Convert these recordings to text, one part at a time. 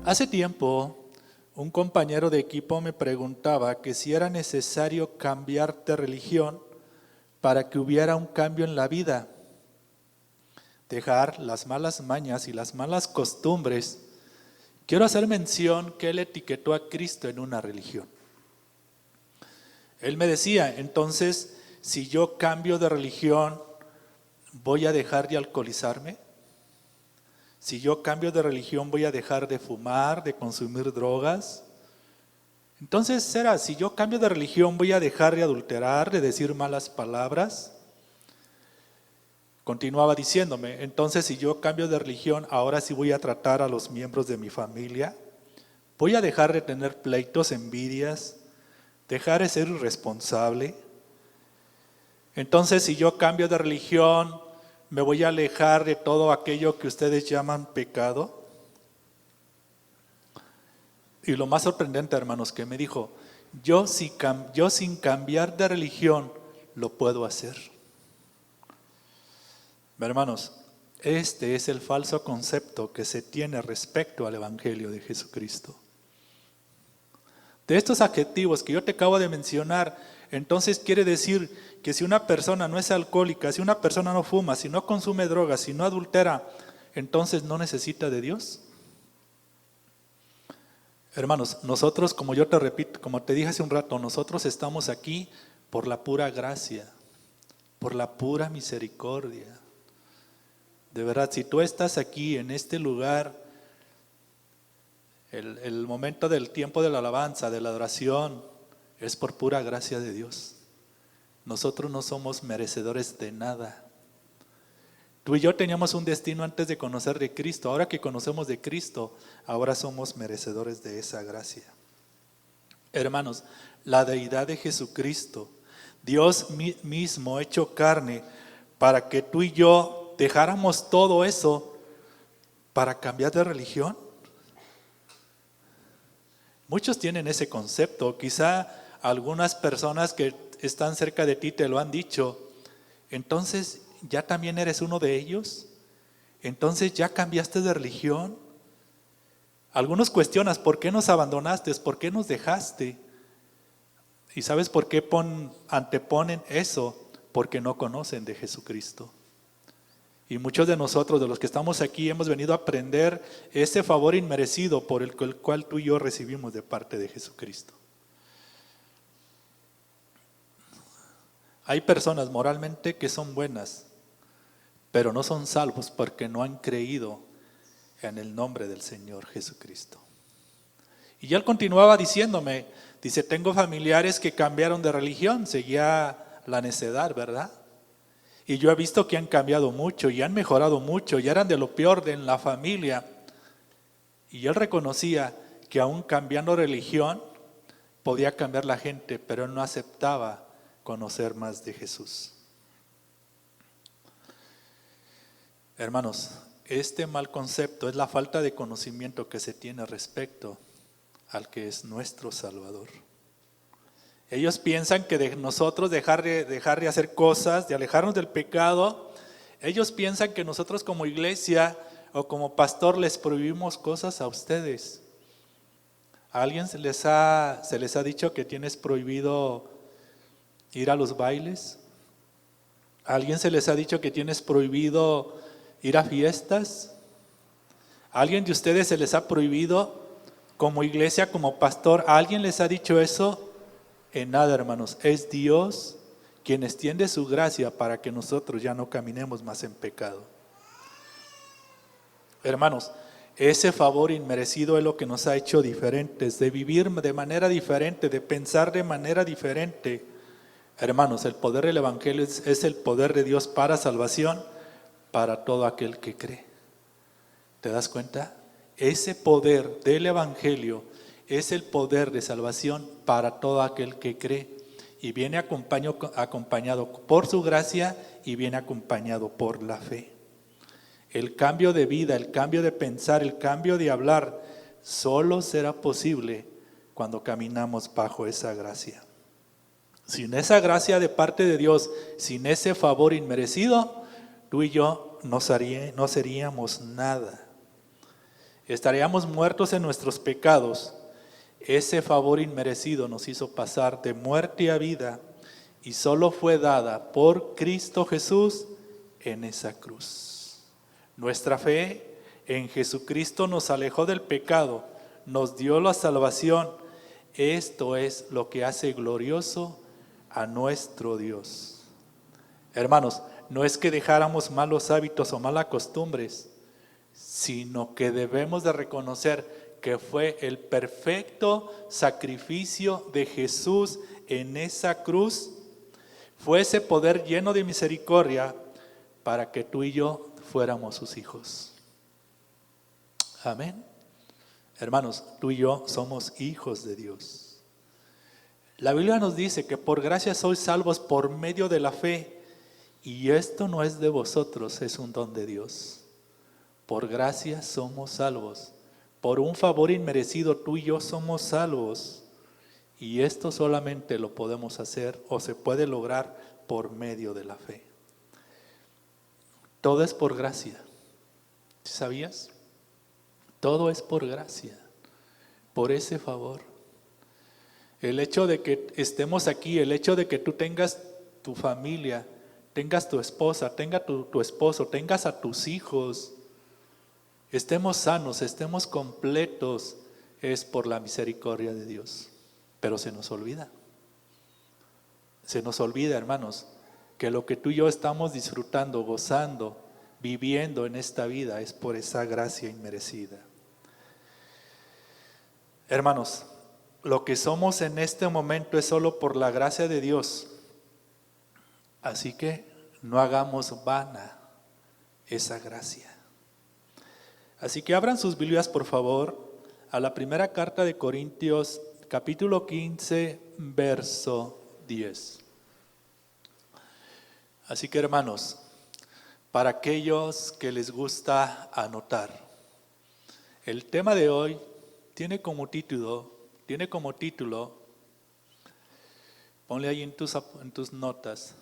Hace tiempo, un compañero de equipo me preguntaba que si era necesario cambiar de religión para que hubiera un cambio en la vida. Dejar las malas mañas y las malas costumbres. Quiero hacer mención que él etiquetó a Cristo en una religión. Él me decía, entonces, si yo cambio de religión, ¿voy a dejar de alcoholizarme? Si yo cambio de religión, ¿voy a dejar de fumar, de consumir drogas? Entonces, ¿será? Si yo cambio de religión, ¿voy a dejar de adulterar, de decir malas palabras? Continuaba diciéndome, entonces si yo cambio de religión, ahora sí voy a tratar a los miembros de mi familia. ¿Voy a dejar de tener pleitos, envidias? ¿Dejar de ser irresponsable? Entonces, si yo cambio de religión, ¿me voy a alejar de todo aquello que ustedes llaman pecado? Y lo más sorprendente, hermanos, que me dijo, yo sin cambiar de religión lo puedo hacer. Hermanos, este es el falso concepto que se tiene respecto al Evangelio de Jesucristo. De estos adjetivos que yo te acabo de mencionar, entonces quiere decir que si una persona no es alcohólica, si una persona no fuma, si no consume drogas, si no adultera, entonces no necesita de Dios. Hermanos, nosotros, como yo te repito, como te dije hace un rato, nosotros estamos aquí por la pura gracia, por la pura misericordia. De verdad, si tú estás aquí en este lugar, el momento del tiempo de la alabanza, de la adoración, es por pura gracia de Dios. Nosotros no somos merecedores de nada. Tú y yo teníamos un destino antes de conocer de Cristo. Ahora que conocemos de Cristo, ahora somos merecedores de esa gracia. Hermanos, la deidad de Jesucristo, Dios mismo hecho carne, para que tú y yo dejáramos todo eso para cambiar de religión. Muchos tienen ese concepto, quizá algunas personas que están cerca de ti te lo han dicho. Entonces, ¿ya también eres uno de ellos? Entonces, ¿ya cambiaste de religión? Algunos cuestionan, ¿por qué nos abandonaste? ¿Por qué nos dejaste? ¿Y sabes por qué anteponen eso? Porque no conocen de Jesucristo. Y muchos de nosotros, de los que estamos aquí, hemos venido a aprender ese favor inmerecido por el cual tú y yo recibimos de parte de Jesucristo. Hay personas moralmente que son buenas, pero no son salvos porque no han creído en el nombre del Señor Jesucristo. Y él continuaba diciéndome, dice, tengo familiares que cambiaron de religión, seguía la necedad, ¿verdad? Y yo he visto que han cambiado mucho y han mejorado mucho y eran de lo peor en la familia. Y él reconocía que aún cambiando religión podía cambiar la gente, pero él no aceptaba conocer más de Jesús. Hermanos, este mal concepto es la falta de conocimiento que se tiene respecto al que es nuestro Salvador. Ellos piensan que de nosotros dejar de hacer cosas, de alejarnos del pecado, ellos piensan que nosotros como iglesia o como pastor les prohibimos cosas a ustedes. ¿A alguien se les ha dicho que tienes prohibido ir a los bailes? ¿A alguien se les ha dicho que tienes prohibido ir a fiestas? ¿A alguien de ustedes se les ha prohibido como iglesia, como pastor? ¿A alguien les ha dicho eso? En nada, hermanos, es Dios quien extiende su gracia para que nosotros ya no caminemos más en pecado. Hermanos, ese favor inmerecido es lo que nos ha hecho diferentes, de vivir de manera diferente, de pensar de manera diferente. Hermanos, el poder del Evangelio es el poder de Dios para salvación, para todo aquel que cree. ¿Te das cuenta? Ese poder del Evangelio es el poder de salvación para todo aquel que cree y viene acompañado por su gracia y viene acompañado por la fe. El cambio de vida, el cambio de pensar, el cambio de hablar solo será posible cuando caminamos bajo esa gracia. Sin esa gracia de parte de Dios, sin ese favor inmerecido, tú y yo no seríamos nada. estaríamos muertos en nuestros pecados, ese favor inmerecido nos hizo pasar de muerte a vida y solo fue dada por Cristo Jesús en esa cruz. Nuestra fe en Jesucristo nos alejó del pecado, nos dio la salvación. Esto es lo que hace glorioso a nuestro Dios. Hermanos, no es que dejáramos malos hábitos o malas costumbres, sino que debemos de reconocer que fue el perfecto sacrificio de Jesús en esa cruz. Fue ese poder lleno de misericordia para que tú y yo fuéramos sus hijos. Amén. Hermanos, tú y yo somos hijos de Dios. La Biblia nos dice que por gracia sois salvos por medio de la fe, y esto no es de vosotros, es un don de Dios. Por gracia somos salvos. Por un favor inmerecido tú y yo somos salvos. Y esto solamente lo podemos hacer o se puede lograr por medio de la fe. Todo es por gracia. ¿Sabías? Todo es por gracia, por ese favor. El hecho de que estemos aquí, el hecho de que tú tengas tu familia, tengas tu esposa, tenga tu esposo, tengas a tus hijos, estemos sanos, estemos completos, es por la misericordia de Dios. Pero se nos olvida, hermanos, que lo que tú y yo estamos disfrutando, gozando, viviendo en esta vida es por esa gracia inmerecida. Hermanos, lo que somos en este momento es solo por la gracia de Dios. Así que no hagamos vana esa gracia. Así que abran sus Biblias, por favor, a la primera carta de Corintios, capítulo 15, verso 10. Así que, hermanos, para aquellos que les gusta anotar, el tema de hoy tiene como título, ponle ahí en tus notas,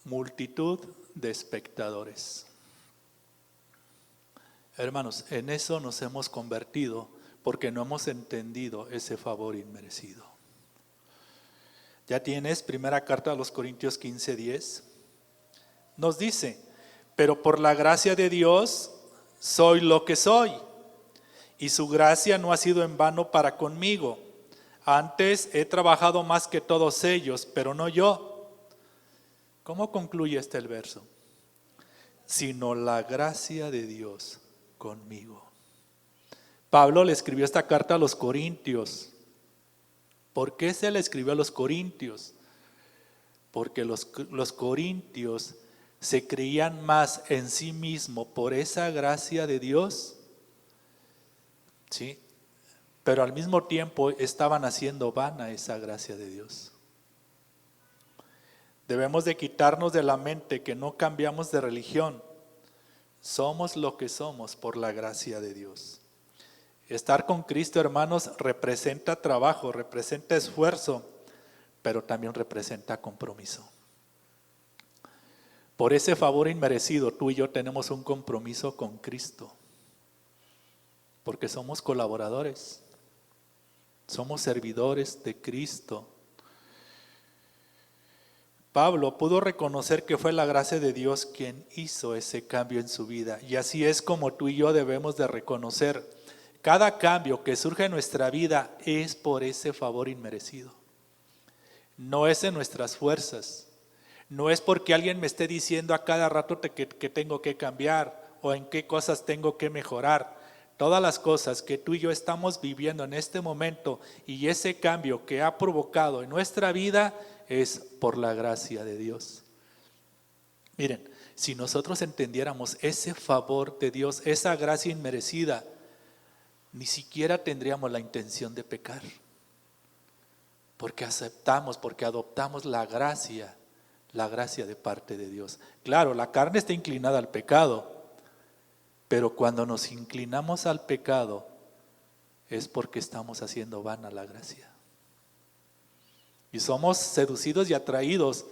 multitud de espectadores. Hermanos, en eso nos hemos convertido porque no hemos entendido ese favor inmerecido. Ya tienes primera carta a los Corintios 15:10. Nos dice, pero por la gracia de Dios soy lo que soy, y su gracia no ha sido en vano para conmigo. Antes he trabajado más que todos ellos, pero no yo. ¿Cómo concluye el verso? Sino la gracia de Dios conmigo. Pablo le escribió esta carta a los Corintios. ¿Por qué se le escribió a los Corintios? Porque los Corintios se creían más en sí mismos por esa gracia de Dios, ¿sí? Pero al mismo tiempo estaban haciendo vana esa gracia de Dios. Debemos de quitarnos de la mente que no cambiamos de religión. Somos lo que somos por la gracia de Dios. Estar con Cristo, hermanos, representa trabajo, representa esfuerzo, pero también representa compromiso. Por ese favor inmerecido, tú y yo tenemos un compromiso con Cristo, porque somos colaboradores, somos servidores de Cristo. Pablo pudo reconocer que fue la gracia de Dios quien hizo ese cambio en su vida, y así es como tú y yo debemos de reconocer. Cada cambio que surge en nuestra vida es por ese favor inmerecido. No es en nuestras fuerzas. No es porque alguien me esté diciendo a cada rato que tengo que cambiar o en qué cosas tengo que mejorar. Todas las cosas que tú y yo estamos viviendo en este momento y ese cambio que ha provocado en nuestra vida es por la gracia de Dios. Miren, si nosotros entendiéramos ese favor de Dios, esa gracia inmerecida, ni siquiera tendríamos la intención de pecar. Porque aceptamos, porque adoptamos la gracia de parte de Dios. Claro, la carne está inclinada al pecado, pero cuando nos inclinamos al pecado es porque estamos haciendo vana la gracia. Y somos seducidos y atraídos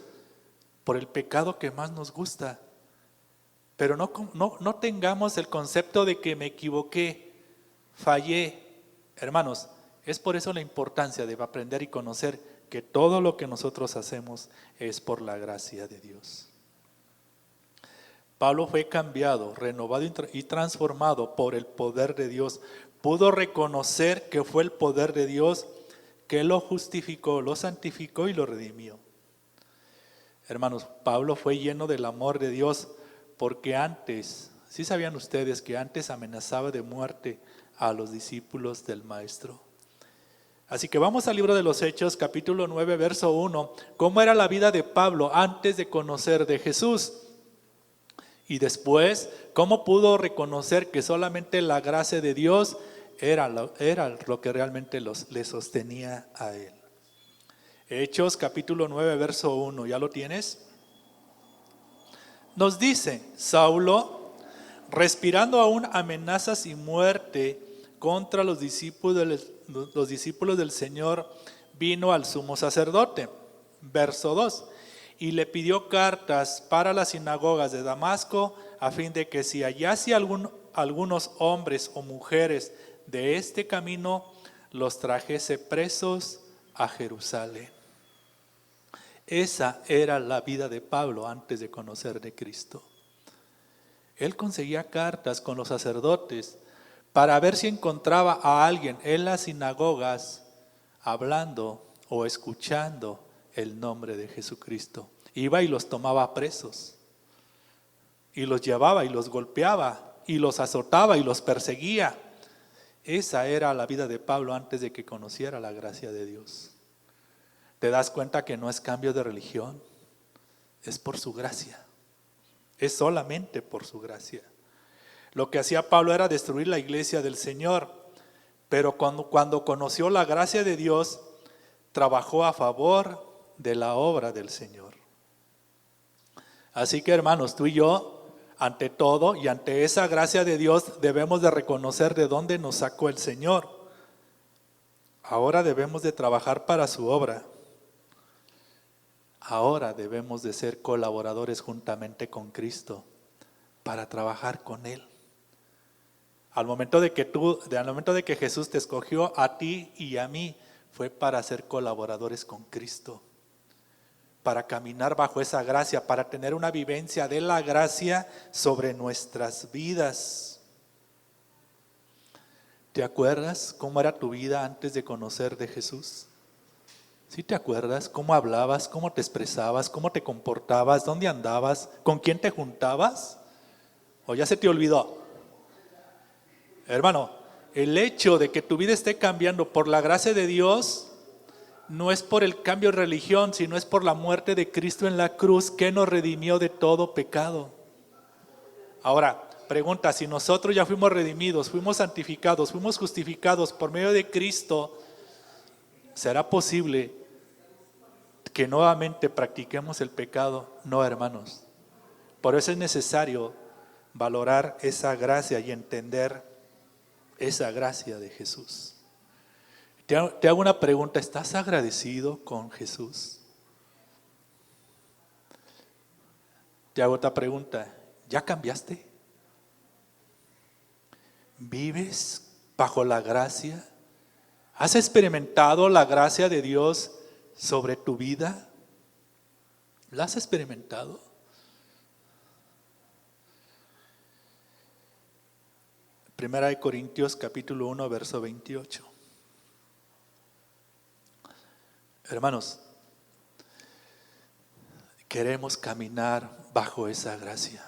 por el pecado que más nos gusta. Pero no tengamos el concepto de que me equivoqué, fallé. Hermanos, es por eso la importancia de aprender y conocer que todo lo que nosotros hacemos es por la gracia de Dios. Pablo fue cambiado, renovado y transformado por el poder de Dios. Pudo reconocer que fue el poder de Dios que lo justificó, lo santificó y lo redimió. Hermanos, Pablo fue lleno del amor de Dios porque antes, ¿sí sabían ustedes que antes amenazaba de muerte a los discípulos del Maestro? Así que vamos al libro de los Hechos, capítulo 9, verso 1. ¿Cómo era la vida de Pablo antes de conocer de Jesús? Y después, ¿cómo pudo reconocer que solamente la gracia de Dios era lo que realmente le sostenía a él? Hechos capítulo 9, verso 1, ¿ya lo tienes? Nos dice, Saulo, respirando aún amenazas y muerte contra los discípulos del Señor, vino al sumo sacerdote. Verso 2, y le pidió cartas para las sinagogas de Damasco, a fin de que si hallase algunos hombres o mujeres de este camino, los trajese presos a Jerusalén. Esa era la vida de Pablo antes de conocer de Cristo. Él conseguía cartas con los sacerdotes para ver si encontraba a alguien en las sinagogas hablando o escuchando el nombre de Jesucristo. Iba y los tomaba presos, y los llevaba y los golpeaba, y los azotaba y los perseguía. Esa era la vida de Pablo antes de que conociera la gracia de Dios. ¿Te das cuenta que no es cambio de religión? Es por su gracia. Es solamente por su gracia. Lo que hacía Pablo era destruir la iglesia del Señor, pero cuando conoció la gracia de Dios, trabajó a favor de la obra del Señor. Así que, hermanos, tú y yo, ante todo y ante esa gracia de Dios, debemos de reconocer de dónde nos sacó el Señor. Ahora debemos de trabajar para su obra. Ahora debemos de ser colaboradores juntamente con Cristo para trabajar con Él. Al momento de que Jesús te escogió a ti y a mí, fue para ser colaboradores con Cristo, para caminar bajo esa gracia, para tener una vivencia de la gracia sobre nuestras vidas. ¿Te acuerdas cómo era tu vida antes de conocer de Jesús? ¿Sí te acuerdas cómo hablabas, cómo te expresabas, cómo te comportabas, dónde andabas, con quién te juntabas? ¿O ya se te olvidó? Hermano, el hecho de que tu vida esté cambiando por la gracia de Dios no es por el cambio de religión, sino es por la muerte de Cristo en la cruz que nos redimió de todo pecado. Ahora, pregunta, si nosotros ya fuimos redimidos, fuimos santificados, fuimos justificados por medio de Cristo, ¿será posible que nuevamente practiquemos el pecado? No, hermanos. Por eso es necesario valorar esa gracia y entender esa gracia de Jesús. Te hago una pregunta, ¿estás agradecido con Jesús? Te hago otra pregunta, ¿ya cambiaste? ¿Vives bajo la gracia? ¿Has experimentado la gracia de Dios sobre tu vida? ¿La has experimentado? Primera de Corintios capítulo 1, verso 28. Hermanos, queremos caminar bajo esa gracia.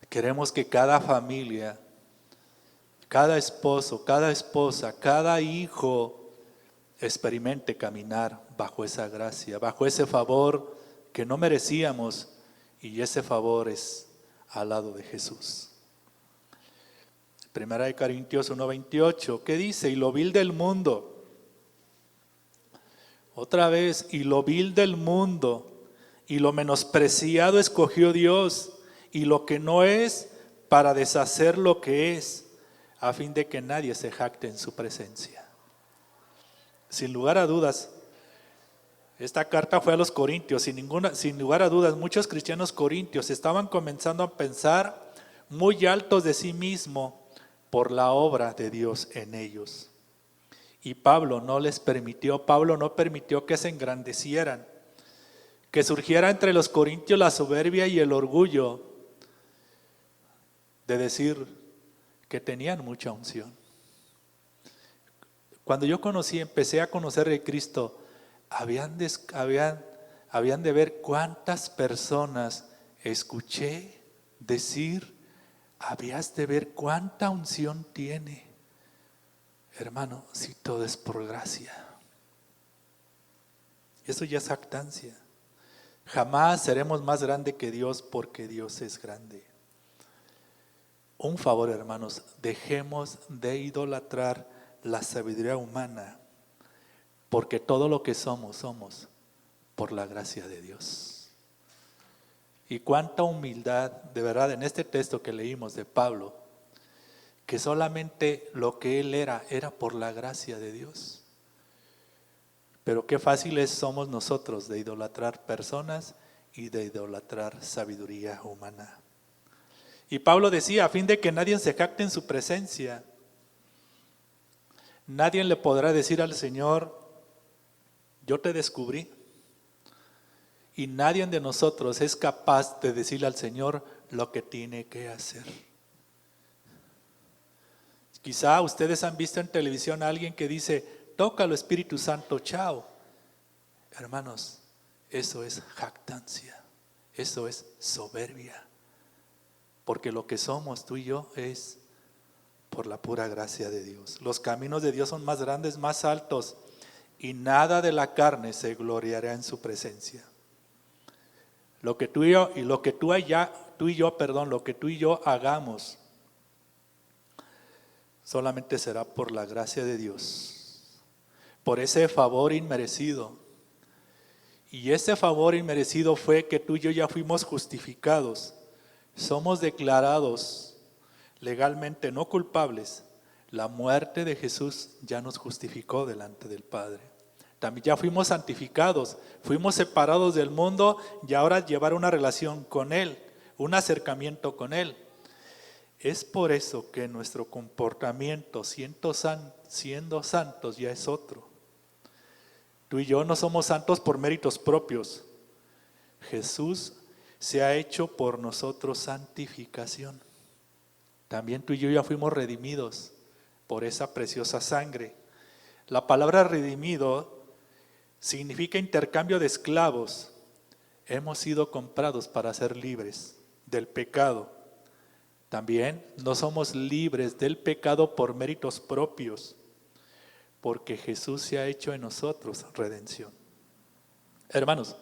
Queremos que cada familia, cada esposo, cada esposa, cada hijo experimente caminar bajo esa gracia, bajo ese favor que no merecíamos, y ese favor es al lado de Jesús. Primera de Corintios 1:28, ¿qué dice? Y lo vil del mundo. Otra vez, y lo vil del mundo y lo menospreciado escogió Dios, y lo que no es, para deshacer lo que es, a fin de que nadie se jacte en su presencia. Sin lugar a dudas, Esta carta fue a los corintios, sin lugar a dudas, muchos cristianos corintios estaban comenzando a pensar muy altos de sí mismos por la obra de Dios en ellos. Y Pablo no permitió que se engrandecieran, que surgiera entre los corintios la soberbia y el orgullo de decir que tenían mucha unción. Cuando yo empecé a conocer de Cristo, habían de ver cuántas personas escuché decir, habías de ver cuánta unción tiene. Hermano, si todo es por gracia. Eso ya es jactancia. Jamás seremos más grande que Dios porque Dios es grande. Un favor, hermanos, dejemos de idolatrar la sabiduría humana, porque todo lo que somos por la gracia de Dios. Y cuánta humildad, de verdad, en este texto que leímos de Pablo, que solamente lo que él era por la gracia de Dios. Pero qué fáciles somos nosotros de idolatrar personas y de idolatrar sabiduría humana. Y Pablo decía, a fin de que nadie se jacte en su presencia. Nadie le podrá decir al Señor, yo te descubrí. Y nadie de nosotros es capaz de decirle al Señor lo que tiene que hacer. Quizá ustedes han visto en televisión a alguien que dice, tócalo Espíritu Santo, chao. Hermanos, eso es jactancia, eso es soberbia. Porque lo que somos tú y yo es por la pura gracia de Dios. Los caminos de Dios son más grandes, más altos, y nada de la carne se gloriará en su presencia. Lo que tú y yo hagamos, solamente será por la gracia de Dios, por ese favor inmerecido. Y ese favor inmerecido fue que tú y yo ya fuimos justificados. Somos declarados legalmente no culpables. La muerte de Jesús ya nos justificó delante del Padre. También ya fuimos santificados, fuimos separados del mundo y ahora llevar una relación con Él, un acercamiento con Él. Es por eso que nuestro comportamiento siendo santos ya es otro. Tú y yo no somos santos por méritos propios. Jesús se ha hecho por nosotros santificación. También tú y yo ya fuimos redimidos por esa preciosa sangre. La palabra redimido significa intercambio de esclavos. Hemos sido comprados para ser libres del pecado. También no somos libres del pecado por méritos propios, porque Jesús se ha hecho en nosotros redención. Hermanos,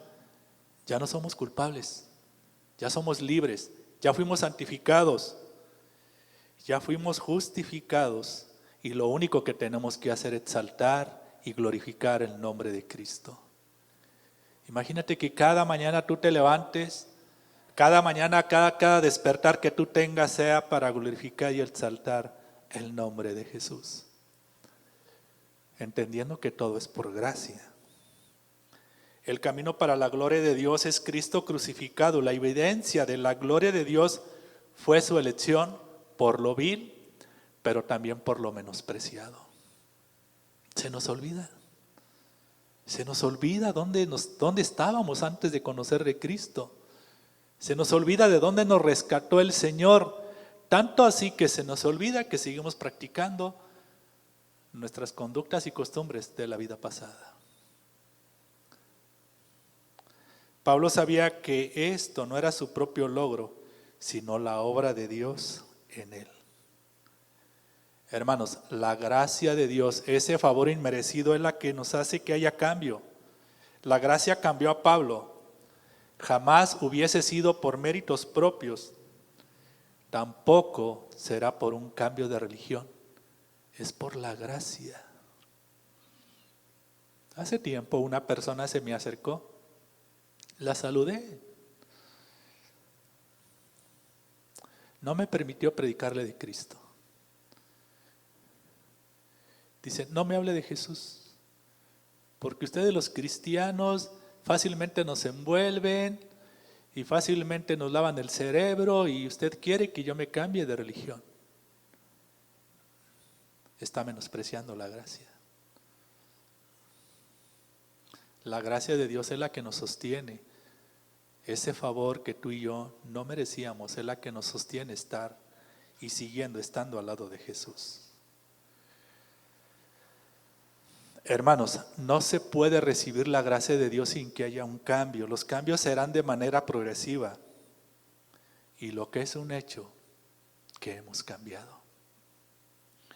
ya no somos culpables. Ya somos libres, ya fuimos santificados, ya fuimos justificados y lo único que tenemos que hacer es exaltar y glorificar el nombre de Cristo. Imagínate que cada mañana tú te levantes, cada mañana, cada despertar que tú tengas sea para glorificar y exaltar el nombre de Jesús. Entendiendo que todo es por gracia. El camino para la gloria de Dios es Cristo crucificado. La evidencia de la gloria de Dios fue su elección por lo vil, pero también por lo menospreciado. Se nos olvida. Se nos olvida dónde estábamos antes de conocer de Cristo. Se nos olvida de dónde nos rescató el Señor. Tanto así que se nos olvida que seguimos practicando nuestras conductas y costumbres de la vida pasada. Pablo sabía que esto no era su propio logro, sino la obra de Dios en él. Hermanos, la gracia de Dios, ese favor inmerecido es la que nos hace que haya cambio. La gracia cambió a Pablo. Jamás hubiese sido por méritos propios. Tampoco será por un cambio de religión. Es por la gracia. Hace tiempo una persona se me acercó. La saludé. No me permitió predicarle de Cristo. Dice, no me hable de Jesús. Porque ustedes los cristianos fácilmente nos envuelven y fácilmente nos lavan el cerebro y usted quiere que yo me cambie de religión. Está menospreciando la gracia. La gracia de Dios es la que nos sostiene. Ese favor que tú y yo no merecíamos es la que nos sostiene estar y estando al lado de Jesús. Hermanos, no se puede recibir la gracia de Dios sin que haya un cambio. Los cambios serán de manera progresiva. Y lo que es un hecho, que hemos cambiado.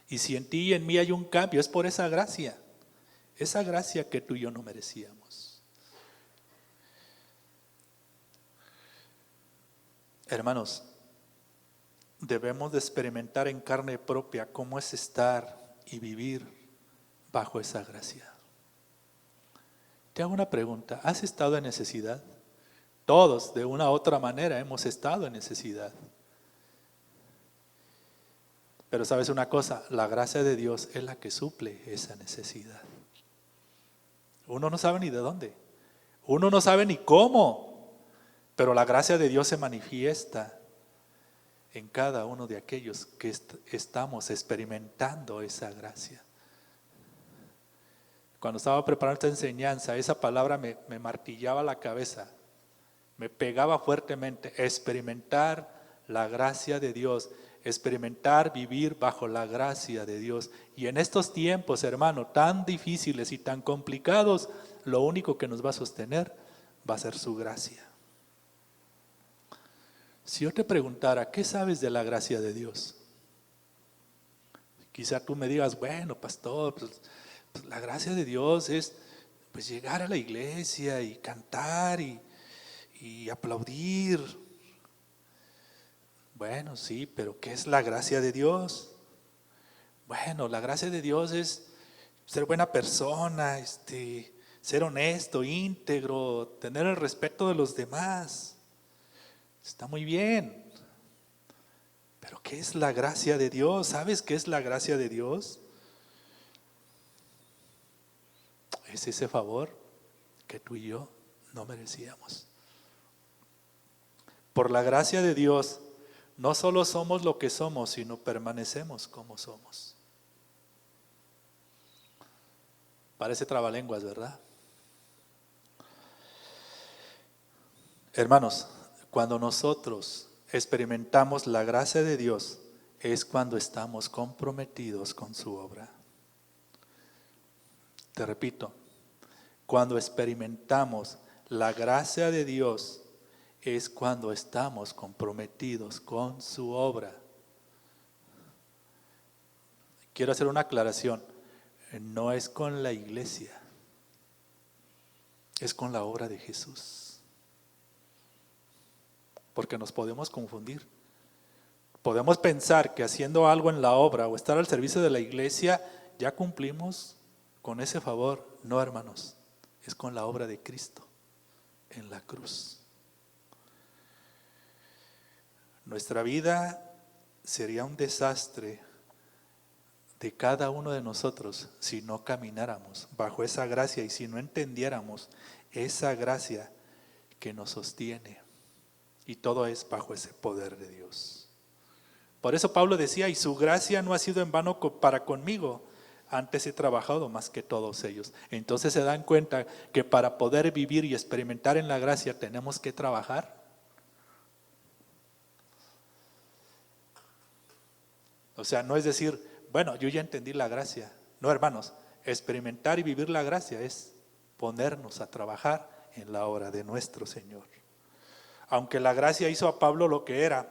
Y si en ti y en mí hay un cambio, es por esa gracia que tú y yo no merecíamos. Hermanos, debemos de experimentar en carne propia cómo es estar y vivir bajo esa gracia. Te hago una pregunta, ¿has estado en necesidad? Todos, de una u otra manera, hemos estado en necesidad. Pero sabes una cosa, la gracia de Dios es la que suple esa necesidad. Uno no sabe ni de dónde, uno no sabe ni cómo, pero la gracia de Dios se manifiesta en cada uno de aquellos que estamos experimentando esa gracia. Cuando estaba preparando esta enseñanza, esa palabra me martillaba la cabeza, me pegaba fuertemente. Experimentar la gracia de Dios, experimentar vivir bajo la gracia de Dios. Y en estos tiempos, hermano, tan difíciles y tan complicados, lo único que nos va a sostener va a ser su gracia. Si yo te preguntara, ¿qué sabes de la gracia de Dios? Quizá tú me digas, bueno, pastor, pues la gracia de Dios es pues llegar a la iglesia y cantar y aplaudir. Bueno, sí, pero ¿qué es la gracia de Dios? Bueno, la gracia de Dios es ser buena persona, ser honesto, íntegro, tener el respeto de los demás. Está muy bien. Pero ¿qué es la gracia de Dios? ¿Sabes qué es la gracia de Dios? Es ese favor que tú y yo no merecíamos. Por la gracia de Dios, no solo somos lo que somos, sino permanecemos como somos. Parece trabalenguas, ¿verdad? Hermanos, cuando nosotros experimentamos la gracia de Dios, es cuando estamos comprometidos con su obra. Te repito, cuando experimentamos la gracia de Dios, es cuando estamos comprometidos con su obra. Quiero hacer una aclaración, no es con la iglesia, es con la obra de Jesús. Porque nos podemos confundir. Podemos pensar que haciendo algo en la obra o estar al servicio de la iglesia, ya cumplimos con ese favor. No, hermanos, es con la obra de Cristo en la cruz. Nuestra vida sería un desastre de cada uno de nosotros si no camináramos bajo esa gracia y si no entendiéramos esa gracia que nos sostiene. Y todo es bajo ese poder de Dios. Por eso Pablo decía, y su gracia no ha sido en vano para conmigo, antes he trabajado más que todos ellos. Entonces se dan cuenta que para poder vivir y experimentar en la gracia tenemos que trabajar. O sea, no es decir, bueno, yo ya entendí la gracia. No, hermanos, experimentar y vivir la gracia es ponernos a trabajar en la obra de nuestro Señor. Aunque la gracia hizo a Pablo lo que era,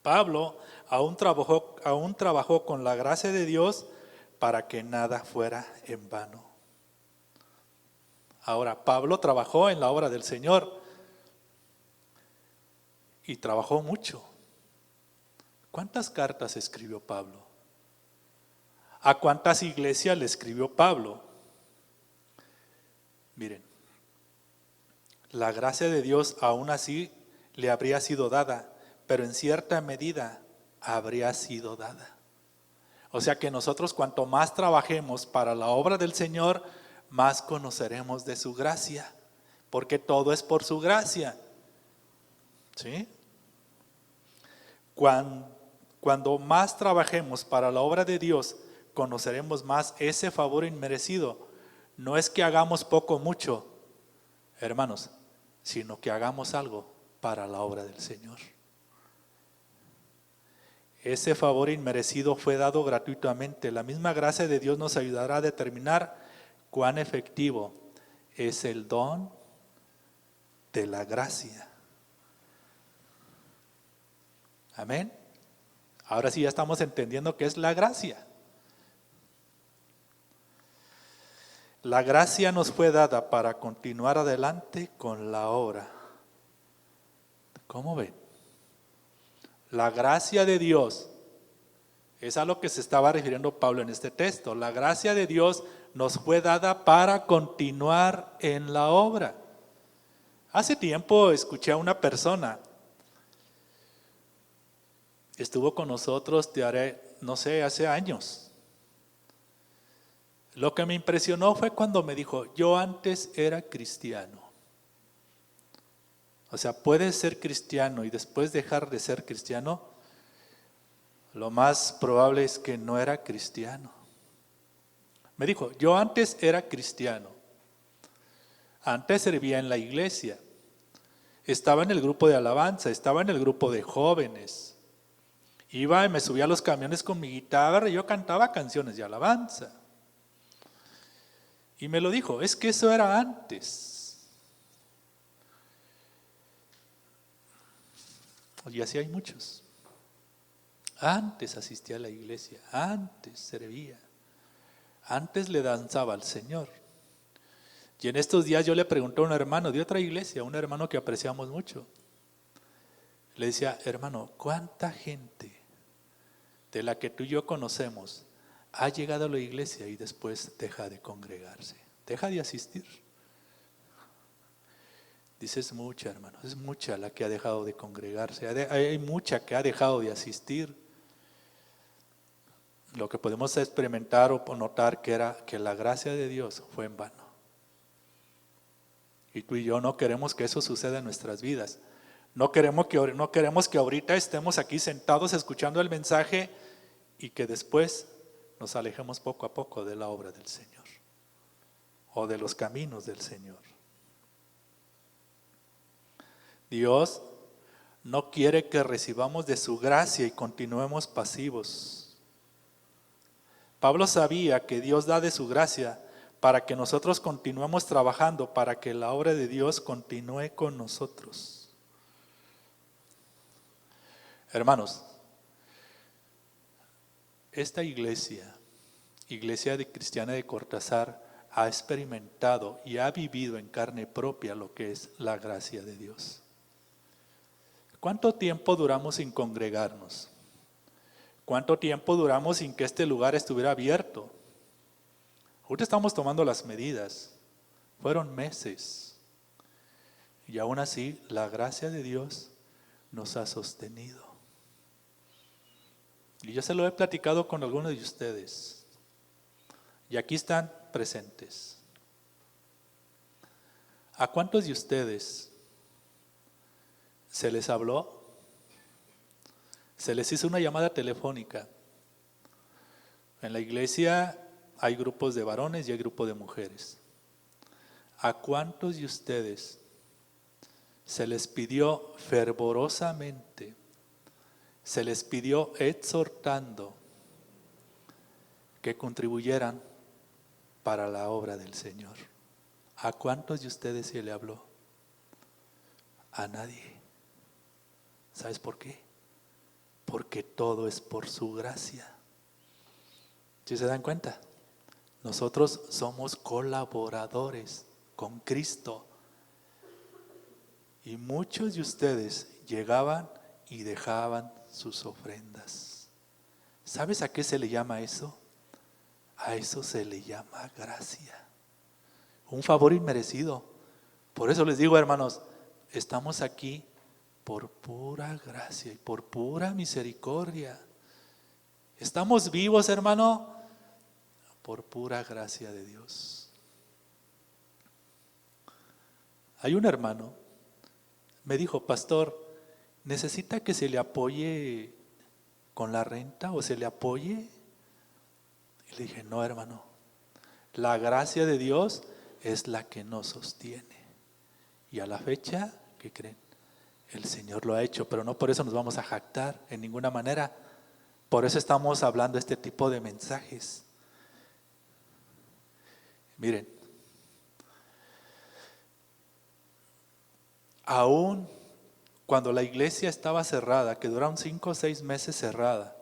Pablo aún trabajó con la gracia de Dios para que nada fuera en vano. Ahora, Pablo trabajó en la obra del Señor y trabajó mucho. ¿Cuántas cartas escribió Pablo? ¿A cuántas iglesias le escribió Pablo? Miren, la gracia de Dios aún así le habría sido dada, pero en cierta medida habría sido dada. O sea que nosotros cuanto más trabajemos para la obra del Señor, más conoceremos de su gracia, porque todo es por su gracia. ¿Sí? Cuando más trabajemos para la obra de Dios, conoceremos más ese favor inmerecido. No es que hagamos poco o mucho, hermanos, sino que hagamos algo para la obra del Señor. Ese favor inmerecido fue dado gratuitamente. La misma gracia de Dios nos ayudará a determinar cuán efectivo es el don de la gracia. Amén. Ahora sí ya estamos entendiendo qué es la gracia. La gracia nos fue dada para continuar adelante con la obra. ¿Cómo ven? La gracia de Dios, es a lo que se estaba refiriendo Pablo en este texto. La gracia de Dios nos fue dada para continuar en la obra. Hace tiempo escuché a una persona, estuvo con nosotros, hace años. Lo que me impresionó fue cuando me dijo, yo antes era cristiano. O sea, puedes ser cristiano y después dejar de ser cristiano. Lo más probable es que no era cristiano. Me dijo, yo antes era cristiano. Antes servía en la iglesia. Estaba en el grupo de alabanza, estaba en el grupo de jóvenes. Iba y me subía a los camiones con mi guitarra y yo cantaba canciones de alabanza. Y me lo dijo, es que eso era antes. Y así hay muchos. Antes asistía a la iglesia, antes servía, antes le danzaba al Señor. Y en estos días yo le pregunté a un hermano de otra iglesia, un hermano que apreciamos mucho. Le decía, hermano, ¿cuánta gente de la que tú y yo conocemos ha llegado a la iglesia y después deja de congregarse, deja de asistir? Dice, es mucha, hermano, es mucha la que ha dejado de congregarse, hay mucha que ha dejado de asistir. Lo que podemos experimentar o notar que la gracia de Dios fue en vano. Y tú y yo no queremos que eso suceda en nuestras vidas. No queremos que ahorita estemos aquí sentados escuchando el mensaje y que después nos alejemos poco a poco de la obra del Señor o de los caminos del Señor. Dios no quiere que recibamos de su gracia y continuemos pasivos. Pablo sabía que Dios da de su gracia para que nosotros continuemos trabajando, para que la obra de Dios continúe con nosotros. Hermanos, esta iglesia cristiana de Cortázar, ha experimentado y ha vivido en carne propia lo que es la gracia de Dios. ¿Cuánto tiempo duramos sin congregarnos? ¿Cuánto tiempo duramos sin que este lugar estuviera abierto? Ahorita estamos tomando las medidas. Fueron meses. Y aún así, la gracia de Dios nos ha sostenido. Y yo se lo he platicado con algunos de ustedes. Y aquí están presentes. ¿A cuántos de ustedes se les habló? Se les hizo una llamada telefónica. En la iglesia hay grupos de varones y hay grupos de mujeres. ¿A cuántos de ustedes se les pidió fervorosamente, se les pidió exhortando que contribuyeran para la obra del Señor? ¿A cuántos de ustedes se le habló? A nadie. ¿Sabes por qué? Porque todo es por su gracia. ¿Sí se dan cuenta? Nosotros somos colaboradores con Cristo. Y muchos de ustedes llegaban y dejaban sus ofrendas. ¿Sabes a qué se le llama eso? A eso se le llama gracia. Un favor inmerecido. Por eso les digo, hermanos, estamos aquí por pura gracia y por pura misericordia. Estamos vivos, hermano, por pura gracia de Dios. Hay un hermano, me dijo, pastor, ¿necesita que se le apoye con la renta o se le apoye? Y le dije, no, hermano, la gracia de Dios es la que nos sostiene. Y a la fecha, ¿qué creen? El Señor lo ha hecho, pero no por eso nos vamos a jactar en ninguna manera. Por eso estamos hablando este tipo de mensajes. Miren, aún cuando la iglesia estaba cerrada, que duraron 5 o 6 meses cerrada,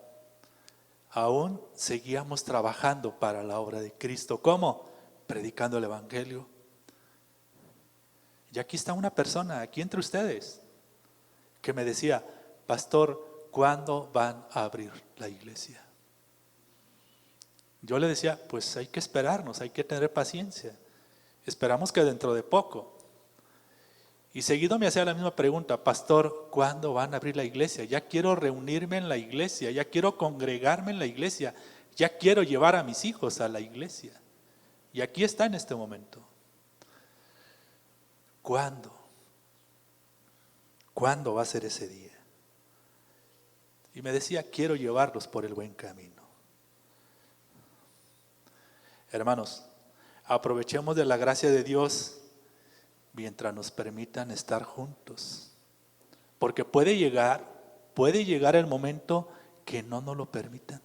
aún seguíamos trabajando para la obra de Cristo. ¿Cómo? Predicando el Evangelio. Y aquí está una persona, aquí entre ustedes, que me decía, pastor, ¿cuándo van a abrir la iglesia? Yo le decía, pues hay que esperarnos, hay que tener paciencia. Esperamos que dentro de poco. Y seguido me hacía la misma pregunta, pastor, ¿cuándo van a abrir la iglesia? Ya quiero reunirme en la iglesia, ya quiero congregarme en la iglesia, ya quiero llevar a mis hijos a la iglesia. Y aquí está en este momento. ¿Cuándo? ¿Cuándo va a ser ese día? Y me decía, quiero llevarlos por el buen camino. Hermanos, aprovechemos de la gracia de Dios mientras nos permitan estar juntos. Porque puede llegar el momento que no nos lo permitan.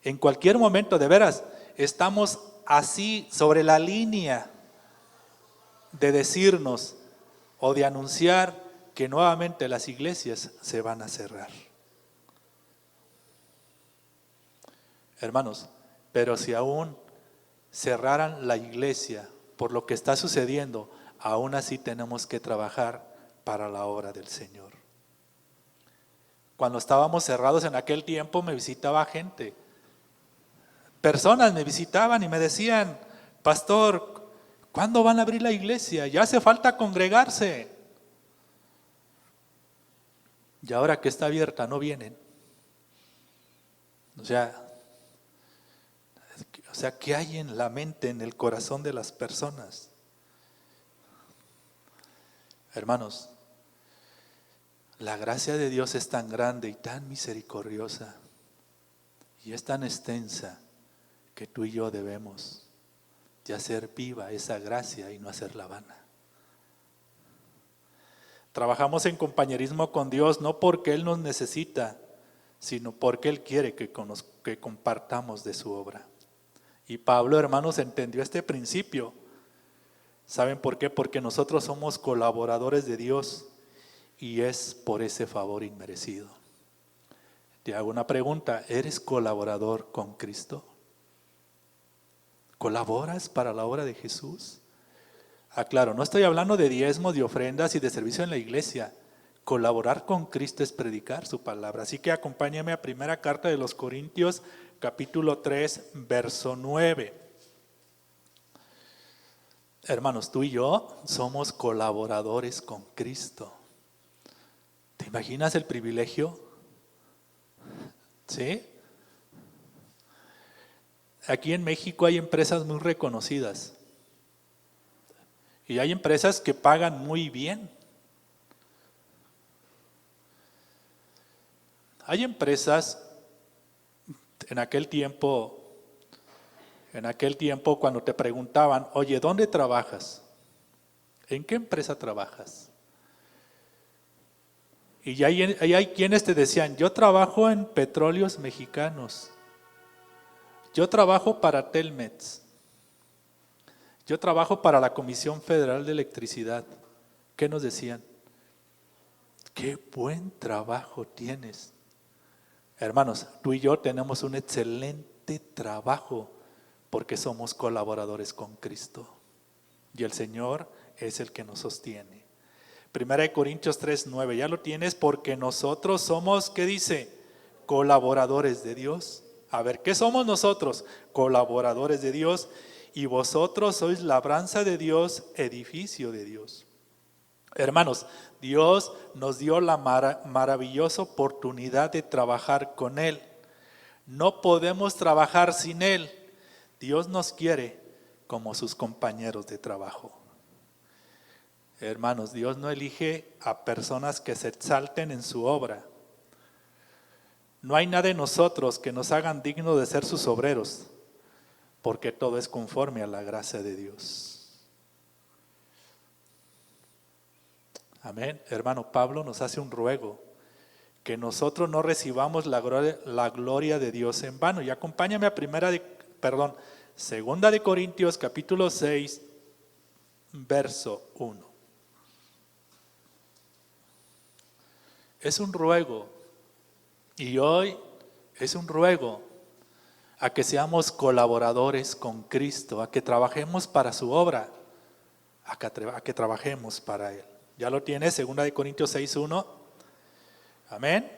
En cualquier momento, de veras, estamos así sobre la línea de decirnos o de anunciar que nuevamente las iglesias se van a cerrar. Hermanos, pero si aún cerraran la iglesia por lo que está sucediendo, aún así tenemos que trabajar para la obra del Señor. Cuando estábamos cerrados en aquel tiempo me visitaba gente. Personas me visitaban y me decían, pastor, ¿cuándo van a abrir la iglesia? Ya hace falta congregarse. Y ahora que está abierta no vienen. O sea, ¿qué hay en la mente, en el corazón de las personas? Hermanos, la gracia de Dios es tan grande y tan misericordiosa y es tan extensa que tú y yo debemos de hacer viva esa gracia y no hacerla vana. Trabajamos en compañerismo con Dios no porque Él nos necesita, sino porque Él quiere que compartamos de su obra. Y Pablo, hermanos, entendió este principio. ¿Saben por qué? Porque nosotros somos colaboradores de Dios y es por ese favor inmerecido. Te hago una pregunta, ¿eres colaborador con Cristo? ¿Colaboras para la obra de Jesús? Claro, no estoy hablando de diezmos, de ofrendas y de servicio en la iglesia. Colaborar con Cristo es predicar su palabra. Así que acompáñame a primera carta de los Corintios, capítulo 3, verso 9. Hermanos, tú y yo somos colaboradores con Cristo. ¿Te imaginas el privilegio? ¿Sí? Aquí en México hay empresas muy reconocidas. Y hay empresas que pagan muy bien. Hay empresas, en aquel tiempo cuando te preguntaban, oye, ¿dónde trabajas? ¿En qué empresa trabajas? Y hay quienes te decían, yo trabajo en Petróleos Mexicanos, yo trabajo para Telmex, yo trabajo para la Comisión Federal de Electricidad. ¿Qué nos decían? ¡Qué buen trabajo tienes! Hermanos, tú y yo tenemos un excelente trabajo porque somos colaboradores con Cristo. Y el Señor es el que nos sostiene. Primera de Corintios 3, 9, ya lo tienes, porque nosotros somos, ¿qué dice? Colaboradores de Dios. A ver, ¿qué somos nosotros? Colaboradores de Dios. Y vosotros sois labranza de Dios, edificio de Dios. Hermanos, Dios nos dio la maravillosa oportunidad de trabajar con Él. No podemos trabajar sin Él. Dios nos quiere como sus compañeros de trabajo. Hermanos, Dios no elige a personas que se exalten en su obra. No hay nada en nosotros que nos hagan dignos de ser sus obreros, porque todo es conforme a la gracia de Dios. Amén. Hermano Pablo nos hace un ruego, que nosotros no recibamos la gloria de Dios en vano. Y acompáñame a Segunda de Corintios capítulo 6, verso 1. Es un ruego, y hoy es un ruego a que seamos colaboradores con Cristo, a que trabajemos para su obra, a que trabajemos para Él. ¿Ya lo tienes? Segunda de Corintios 6, 1. Amén.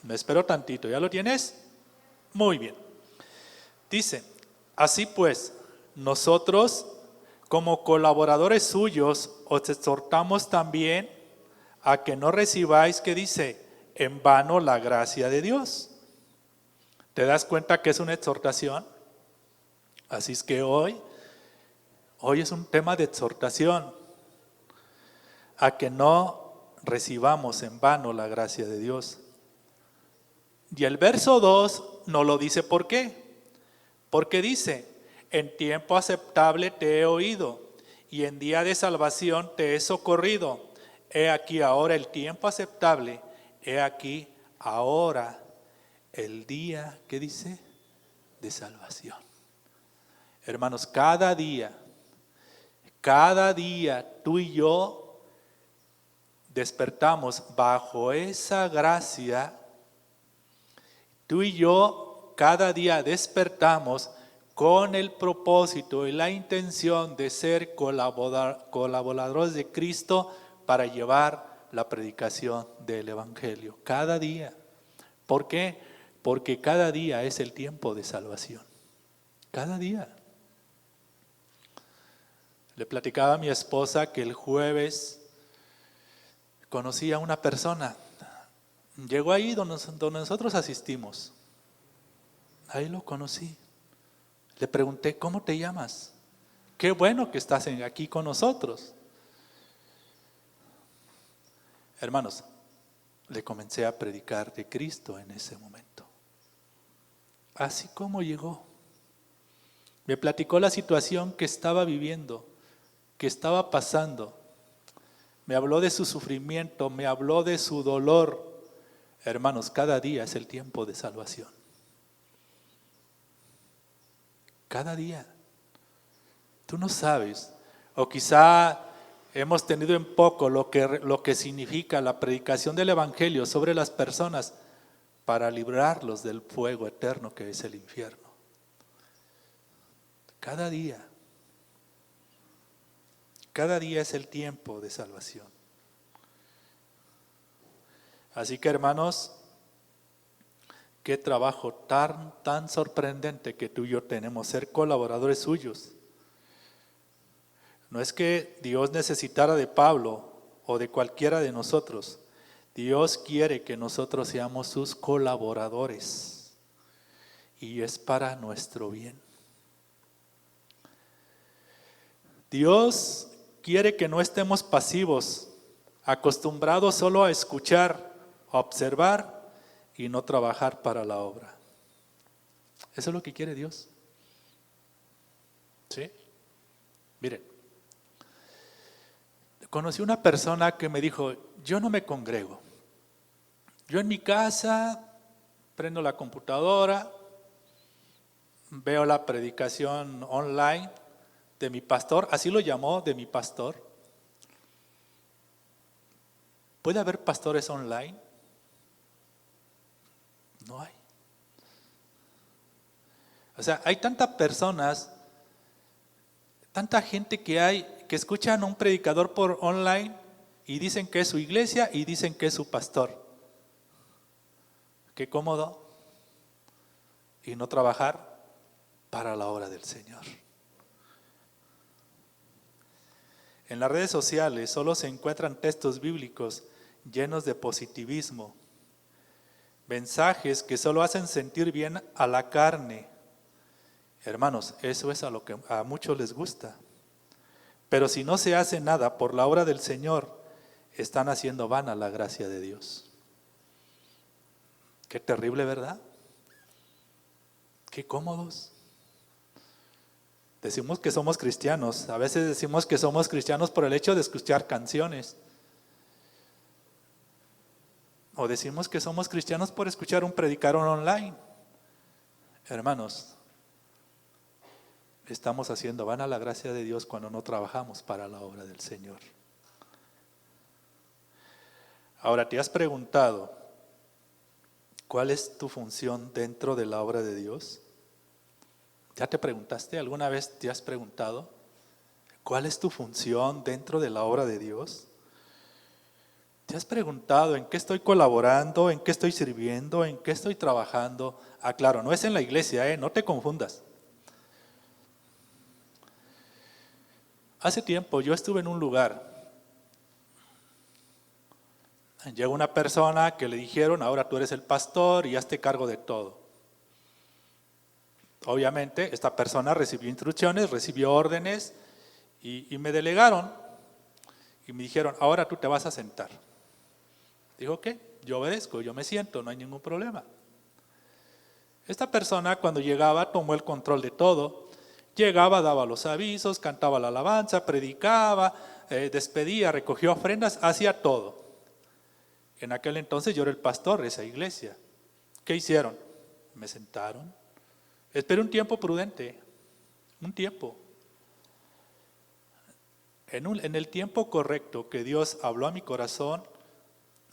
Me espero tantito. ¿Ya lo tienes? Muy bien. Dice, así pues, nosotros como colaboradores suyos os exhortamos también a que no recibáis, ¿qué dice? En vano la gracia de Dios. ¿Te das cuenta que es una exhortación? Así es que hoy es un tema de exhortación a que no recibamos en vano la gracia de Dios. Y el verso 2 nos lo dice ¿por qué? Porque dice, en tiempo aceptable te he oído y en día de salvación te he socorrido. He aquí ahora el tiempo aceptable, he aquí ahora el día, ¿qué dice? De salvación. Hermanos, cada día tú y yo despertamos bajo esa gracia. Tú y yo cada día despertamos con el propósito y la intención de ser colaboradores de Cristo para llevar la predicación del Evangelio. Cada día. ¿Por qué? Porque cada día es el tiempo de salvación. Cada día. Le platicaba a mi esposa que el jueves conocí a una persona, llegó ahí donde nosotros asistimos, ahí lo conocí, le pregunté, ¿cómo te llamas? Qué bueno que estás aquí con nosotros. Hermanos, le comencé a predicar de Cristo en ese momento, así como llegó, me platicó la situación que estaba viviendo, que estaba pasando. Me habló de su sufrimiento, me habló de su dolor. Hermanos, cada día es el tiempo de salvación. Cada día. Tú no sabes, o quizá hemos tenido en poco lo que significa la predicación del Evangelio sobre las personas para librarlos del fuego eterno que es el infierno. Cada día. Cada día es el tiempo de salvación. Así que hermanos, qué trabajo tan sorprendente que tú y yo tenemos, ser colaboradores suyos. No es que Dios necesitara de Pablo o de cualquiera de nosotros. Dios quiere que nosotros seamos sus colaboradores. Y es para nuestro bien. Dios quiere que no estemos pasivos, acostumbrados solo a escuchar, a observar y no trabajar para la obra. Eso es lo que quiere Dios. ¿Sí? Miren, conocí una persona que me dijo, yo no me congrego. Yo en mi casa prendo la computadora, veo la predicación online de mi pastor, así lo llamó, de mi pastor. ¿Puede haber pastores online? No hay. O sea, hay tantas personas, tanta gente que escuchan a un predicador por online y dicen que es su iglesia y dicen que es su pastor. Qué cómodo. Y no trabajar para la obra del Señor. En las redes sociales solo se encuentran textos bíblicos llenos de positivismo, mensajes que solo hacen sentir bien a la carne. Hermanos, eso es a lo que a muchos les gusta. Pero si no se hace nada por la obra del Señor, están haciendo vana la gracia de Dios. Qué terrible, ¿verdad? Qué cómodos. Decimos que somos cristianos. A veces decimos que somos cristianos por el hecho de escuchar canciones. O decimos que somos cristianos por escuchar un predicador online. Hermanos, estamos haciendo vana la gracia de Dios cuando no trabajamos para la obra del Señor. Ahora, ¿te has preguntado cuál es tu función dentro de la obra de Dios? ¿Ya te preguntaste? ¿Alguna vez te has preguntado cuál es tu función dentro de la obra de Dios? ¿Te has preguntado en qué estoy colaborando, en qué estoy sirviendo, en qué estoy trabajando? Ah, claro, no es en la iglesia, no te confundas. Hace tiempo yo estuve en un lugar. Llegó una persona que le dijeron, ahora tú eres el pastor y hazte cargo de todo. Obviamente, esta persona recibió instrucciones, recibió órdenes y me delegaron y me dijeron, ahora tú te vas a sentar. Dijo, ¿qué? Yo obedezco, yo me siento, no hay ningún problema. Esta persona cuando llegaba tomó el control de todo. Llegaba, daba los avisos, cantaba la alabanza, predicaba, despedía, recogió ofrendas, hacía todo. En aquel entonces yo era el pastor de esa iglesia. ¿Qué hicieron? Me sentaron. Esperé un tiempo prudente, un tiempo. En el tiempo correcto que Dios habló a mi corazón,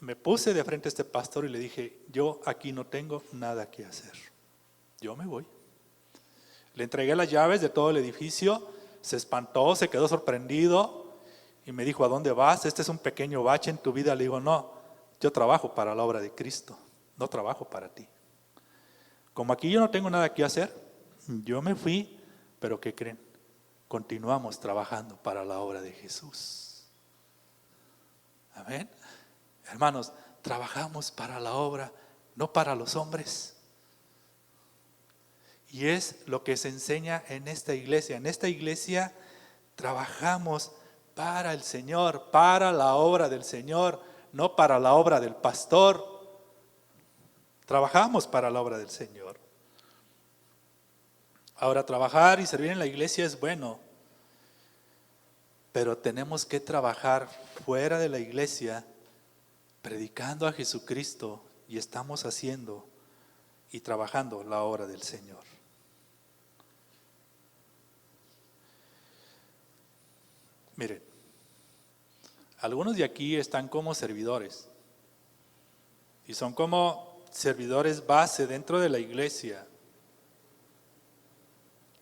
me puse de frente a este pastor y le dije, yo aquí no tengo nada que hacer. Yo me voy. Le entregué las llaves de todo el edificio, se espantó, se quedó sorprendido y me dijo, ¿a dónde vas? Este es un pequeño bache en tu vida. Le digo, no, yo trabajo para la obra de Cristo, no trabajo para ti. Como aquí yo no tengo nada que hacer, yo me fui, pero ¿qué creen? Continuamos trabajando para la obra de Jesús. Amén. Hermanos, trabajamos para la obra, no para los hombres. Y es lo que se enseña en esta iglesia. En esta iglesia trabajamos para el Señor, para la obra del Señor, no para la obra del pastor. Trabajamos para la obra del Señor. Ahora, trabajar y servir en la iglesia es bueno, pero tenemos que trabajar fuera de la iglesia, predicando a Jesucristo, y estamos haciendo y trabajando la obra del Señor. Miren, algunos de aquí están como servidores y son como servidores base dentro de la iglesia.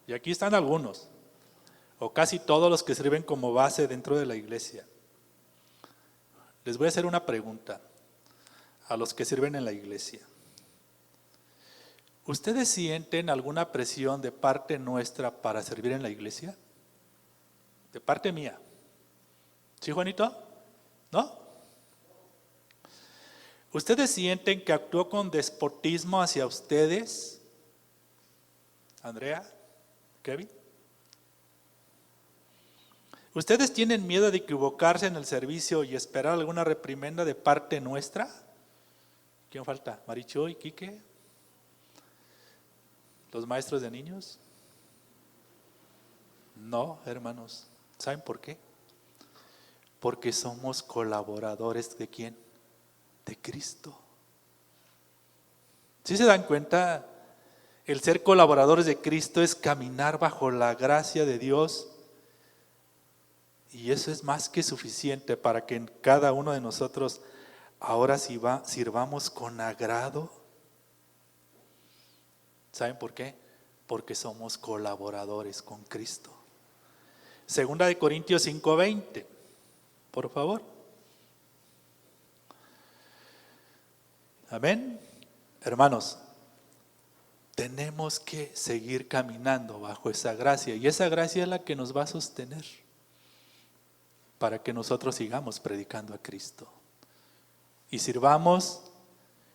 Y aquí están algunos, o casi todos los que sirven como base dentro de la iglesia. Les voy a hacer una pregunta a los que sirven en la iglesia. ¿Ustedes sienten alguna presión de parte nuestra para servir en la iglesia? De parte mía. ¿Sí, Juanito? ¿No? ¿Ustedes sienten que actúo con despotismo hacia ustedes? Andrea, Kevin. ¿Ustedes tienen miedo de equivocarse en el servicio y esperar alguna reprimenda de parte nuestra? ¿Quién falta? ¿Marichoy, Quique? ¿Los maestros de niños? No, hermanos. ¿Saben por qué? Porque somos colaboradores ¿de quién? De Cristo. ¿Sí se dan cuenta? El ser colaboradores de Cristo es caminar bajo la gracia de Dios. Y eso es más que suficiente para que en cada uno de nosotros ahora sirvamos con agrado. ¿Saben por qué? Porque somos colaboradores con Cristo. Segunda de Corintios 5:20, por favor. Amén. Hermanos, tenemos que seguir caminando bajo esa gracia, y esa gracia es la que nos va a sostener para que nosotros sigamos predicando a Cristo y sirvamos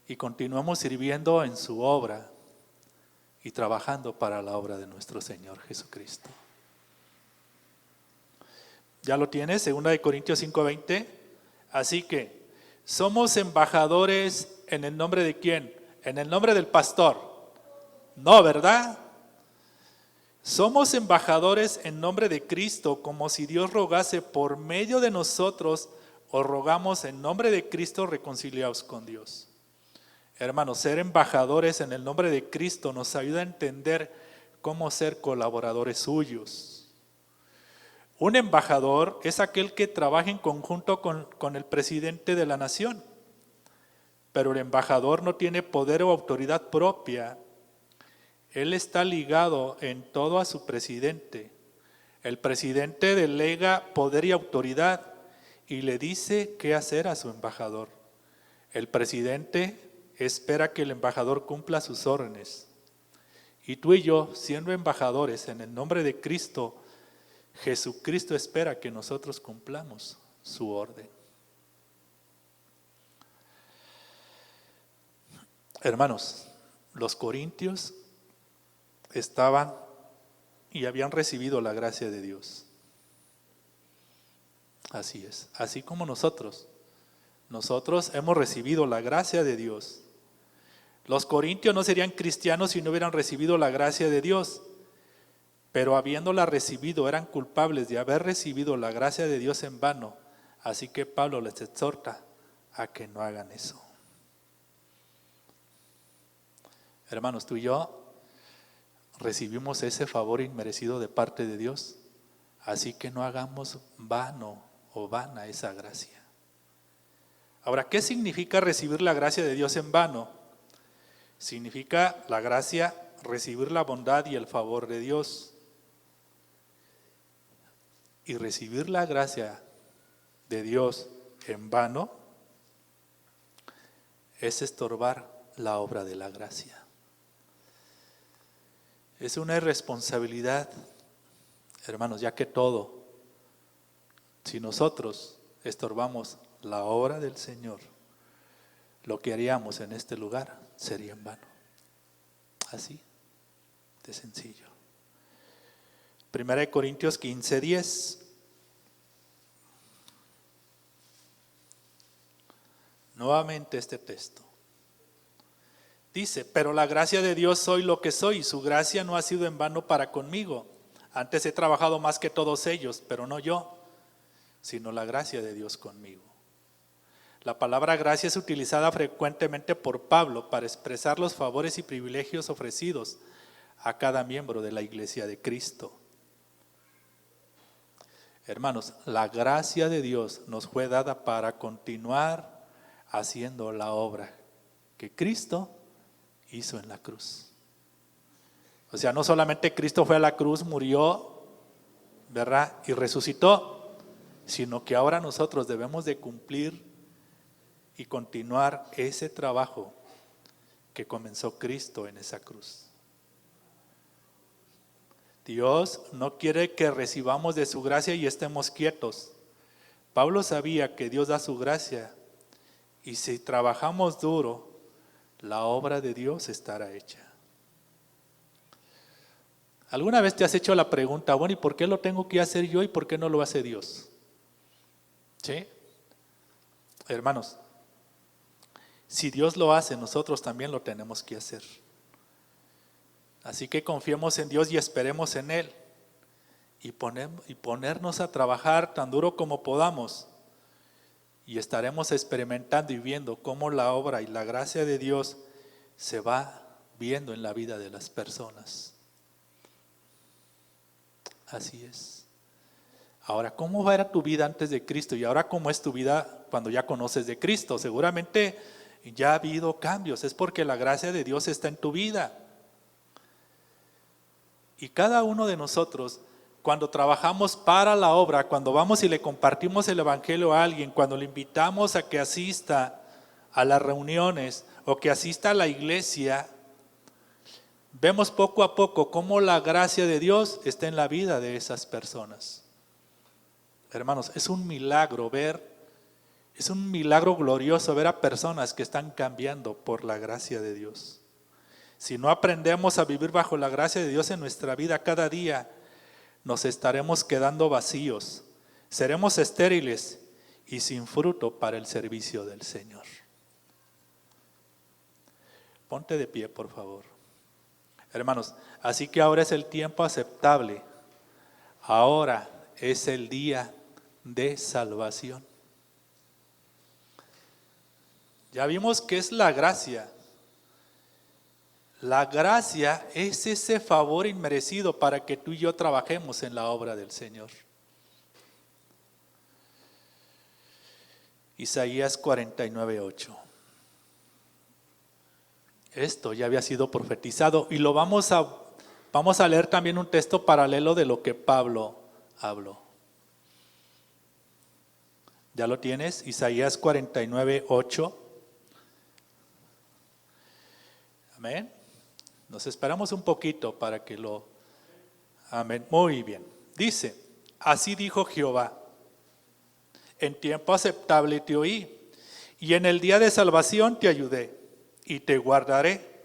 y continuemos sirviendo en su obra y trabajando para la obra de nuestro Señor Jesucristo. ¿Ya lo tienes? 2 Corintios 5:20. Así que somos embajadores en el nombre de ¿quién? En el nombre del pastor. No, ¿verdad? Somos embajadores en nombre de Cristo, como si Dios rogase por medio de nosotros, os rogamos en nombre de Cristo, reconciliaos con Dios. Hermanos, ser embajadores en el nombre de Cristo nos ayuda a entender cómo ser colaboradores suyos. Un embajador es aquel que trabaja en conjunto con el presidente de la nación, pero el embajador no tiene poder o autoridad propia. Él está ligado en todo a su presidente. El presidente delega poder y autoridad y le dice qué hacer a su embajador. El presidente espera que el embajador cumpla sus órdenes. Y tú y yo, siendo embajadores en el nombre de Cristo, Jesucristo espera que nosotros cumplamos su orden. Hermanos, los corintios estaban y habían recibido la gracia de Dios. Así es, así como nosotros hemos recibido la gracia de Dios. Los corintios no serían cristianos si no hubieran recibido la gracia de Dios, pero habiéndola recibido eran culpables de haber recibido la gracia de Dios en vano. Así que Pablo les exhorta a que no hagan eso. Hermanos, tú y yo recibimos ese favor inmerecido de parte de Dios, así que no hagamos vano o vana esa gracia. Ahora, ¿qué significa recibir la gracia de Dios en vano? Significa la gracia, recibir la bondad y el favor de Dios. Y recibir la gracia de Dios en vano es estorbar la obra de la gracia. Es una irresponsabilidad, hermanos, ya que si nosotros estorbamos la obra del Señor, lo que haríamos en este lugar sería en vano. Así de sencillo. 1 Corintios 15:10. Nuevamente este texto. Dice, pero la gracia de Dios soy lo que soy, y su gracia no ha sido en vano para conmigo. Antes he trabajado más que todos ellos, pero no yo, sino la gracia de Dios conmigo. La palabra gracia es utilizada frecuentemente por Pablo para expresar los favores y privilegios ofrecidos a cada miembro de la iglesia de Cristo. Hermanos, la gracia de Dios nos fue dada para continuar haciendo la obra que Cristo hizo en la cruz. O sea, no solamente Cristo fue a la cruz, murió, ¿verdad? Y resucitó, sino que ahora nosotros debemos de cumplir y continuar ese trabajo que comenzó Cristo en esa cruz. Dios no quiere que recibamos de su gracia y estemos quietos. Pablo sabía que Dios da su gracia y si trabajamos duro, la obra de Dios estará hecha. ¿Alguna vez te has hecho la pregunta, bueno, ¿y por qué lo tengo que hacer yo y por qué no lo hace Dios? ¿Sí? Hermanos, si Dios lo hace, nosotros también lo tenemos que hacer. Así que confiemos en Dios y esperemos en Él. Y ponernos a trabajar tan duro como podamos. Y estaremos experimentando y viendo cómo la obra y la gracia de Dios se va viendo en la vida de las personas. Así es. Ahora, ¿cómo era tu vida antes de Cristo? Y ahora, ¿cómo es tu vida cuando ya conoces de Cristo? Seguramente ya ha habido cambios. Es porque la gracia de Dios está en tu vida. Y cada uno de nosotros, cuando trabajamos para la obra, cuando vamos y le compartimos el evangelio a alguien, cuando le invitamos a que asista a las reuniones o que asista a la iglesia, vemos poco a poco cómo la gracia de Dios está en la vida de esas personas. Hermanos, es un milagro glorioso ver a personas que están cambiando por la gracia de Dios. Si no aprendemos a vivir bajo la gracia de Dios en nuestra vida cada día, nos estaremos quedando vacíos. seremos estériles y sin fruto para el servicio del Señor. Ponte de pie, por favor. Hermanos, así que ahora es el tiempo aceptable. Ahora es el día de salvación. Ya vimos que es la gracia. La gracia es ese favor inmerecido para que tú y yo trabajemos en la obra del Señor. Isaías 49:8. Esto ya había sido profetizado y lo vamos a leer también un texto paralelo de lo que Pablo habló. ¿Ya lo tienes? Isaías 49:8. Amén. Nos esperamos un poquito para que lo... Amén. Muy bien. Dice, así dijo Jehová, en tiempo aceptable te oí, y en el día de salvación te ayudé, y te guardaré,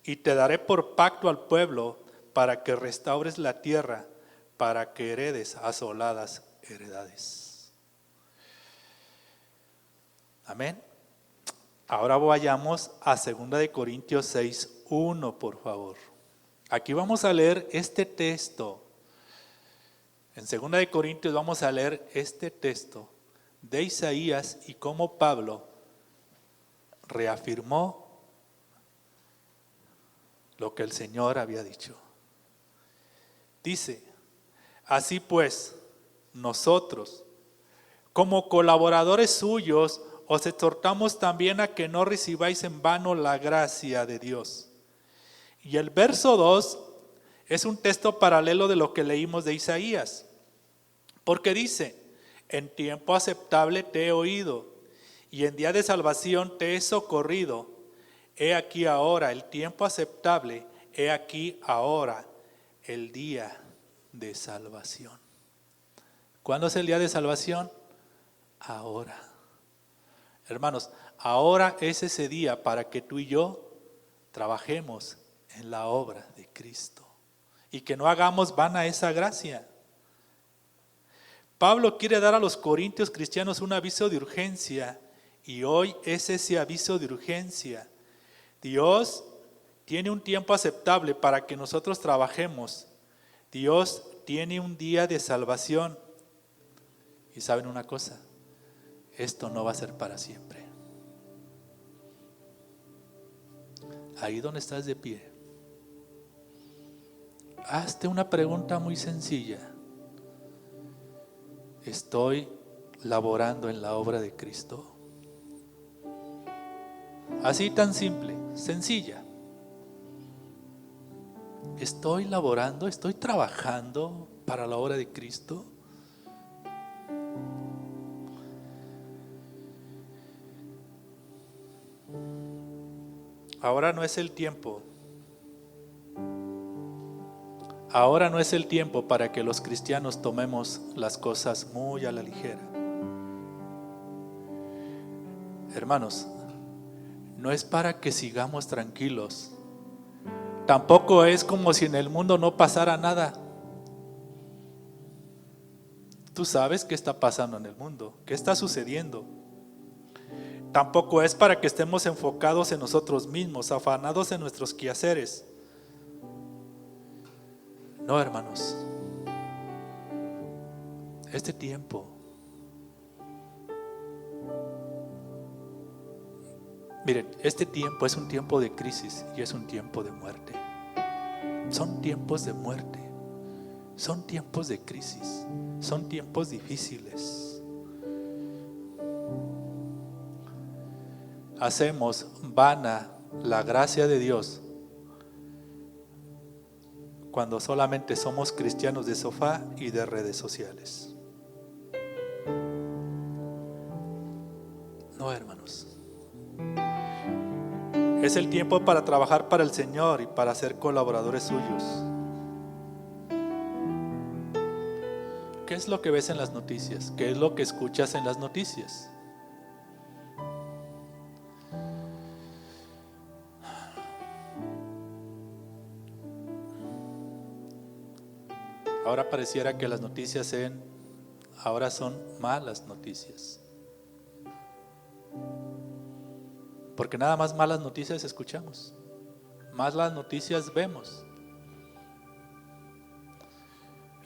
y te daré por pacto al pueblo, para que restaures la tierra, para que heredes asoladas heredades. Amén. Ahora vayamos a 2 Corintios 6:1, por favor. Aquí vamos a leer este texto. En 2 Corintios vamos a leer este texto de Isaías y cómo Pablo reafirmó lo que el Señor había dicho. Dice, así pues, nosotros, como colaboradores suyos, os exhortamos también a que no recibáis en vano la gracia de Dios. Y el verso 2 es un texto paralelo de lo que leímos de Isaías, porque dice, en tiempo aceptable te he oído, y en día de salvación te he socorrido. He aquí ahora el tiempo aceptable, he aquí ahora el día de salvación. ¿Cuándo es el día de salvación? Ahora. Hermanos, ahora es ese día para que tú y yo trabajemos en la obra de Cristo y que no hagamos vana esa gracia. Pablo quiere dar a los corintios cristianos un aviso de urgencia y hoy es ese aviso de urgencia. Dios tiene un tiempo aceptable para que nosotros trabajemos. Dios tiene un día de salvación. Y ¿saben una cosa? Esto no va a ser para siempre. Ahí donde estás de pie, hazte una pregunta muy sencilla. ¿Estoy laborando en la obra de Cristo? Así tan simple, sencilla. ¿Estoy laborando? ¿Estoy trabajando para la obra de Cristo? Ahora no es el tiempo. Ahora no es el tiempo para que los cristianos tomemos las cosas muy a la ligera. Hermanos, no es para que sigamos tranquilos. Tampoco es como si en el mundo no pasara nada. Tú sabes qué está pasando en el mundo, qué está sucediendo. Tampoco es para que estemos enfocados en nosotros mismos, afanados en nuestros quehaceres. No, hermanos. Este tiempo, miren, este tiempo es un tiempo de crisis y es un tiempo de muerte. Son tiempos de muerte, son tiempos de crisis, son tiempos difíciles. Hacemos vana la gracia de Dios cuando solamente somos cristianos de sofá y de redes sociales. No, hermanos. Es el tiempo para trabajar para el Señor y para ser colaboradores suyos. ¿Qué es lo que ves en las noticias? ¿Qué es lo que escuchas en las noticias? Ahora pareciera que las noticias sean ahora son malas noticias. Porque nada más malas noticias escuchamos, malas noticias vemos.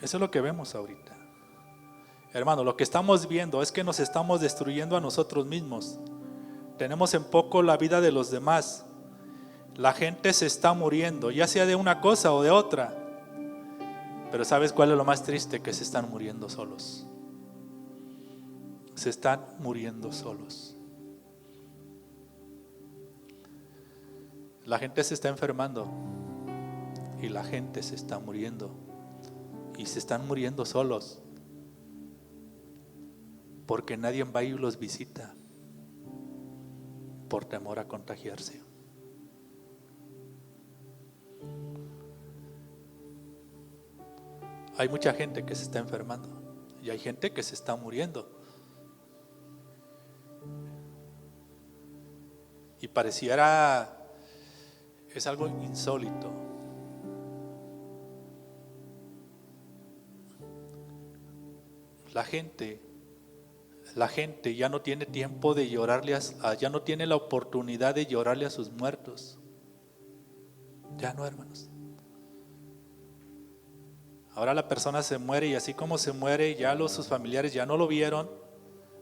Eso es lo que vemos ahorita. Hermano, lo que estamos viendo es que nos estamos destruyendo a nosotros mismos. Tenemos en poco la vida de los demás. La gente se está muriendo, ya sea de una cosa o de otra. Pero ¿sabes cuál es lo más triste? Que se están muriendo solos. Se están muriendo solos. La gente se está enfermando y la gente se está muriendo y se están muriendo solos porque nadie va y los visita por temor a contagiarse. Hay mucha gente que se está enfermando y hay gente que se está muriendo. Y pareciera, es algo insólito. La gente ya no tiene tiempo de llorarle, ya no tiene la oportunidad de llorarle a sus muertos. Ya no, hermanos. Ahora la persona se muere y así como se muere, ya sus familiares ya no lo vieron.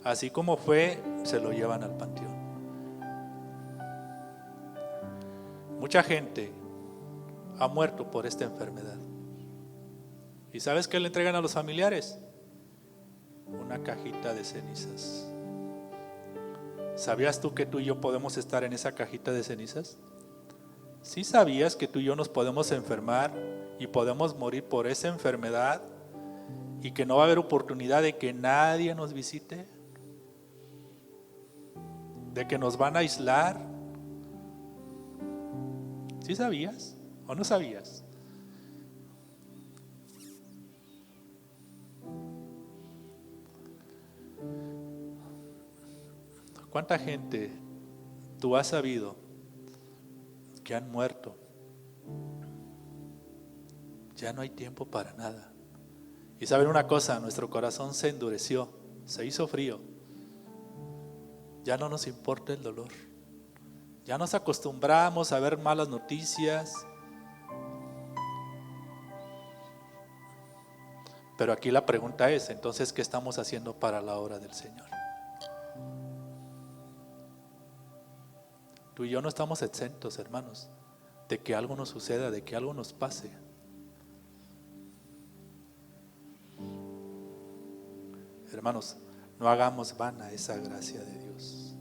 Así como fue, se lo llevan al panteón. Mucha gente ha muerto por esta enfermedad. ¿Y sabes qué le entregan a los familiares? Una cajita de cenizas. ¿Sabías tú que tú y yo podemos estar en esa cajita de cenizas? ¿Sí sabías que tú y yo nos podemos enfermar y podemos morir por esa enfermedad y que no va a haber oportunidad de que nadie nos visite? ¿De que nos van a aislar? ¿Sí sabías o no sabías? ¿Cuánta gente tú has sabido que han muerto? Ya no hay tiempo para nada. Y saben una cosa, nuestro corazón se endureció, se hizo frío. Ya no nos importa el dolor. Ya nos acostumbramos a ver malas noticias. Pero aquí la pregunta es, entonces, ¿qué estamos haciendo para la obra del Señor? Tú y yo no estamos exentos, hermanos, de que algo nos suceda, de que algo nos pase. Hermanos, no hagamos vana esa gracia de Dios.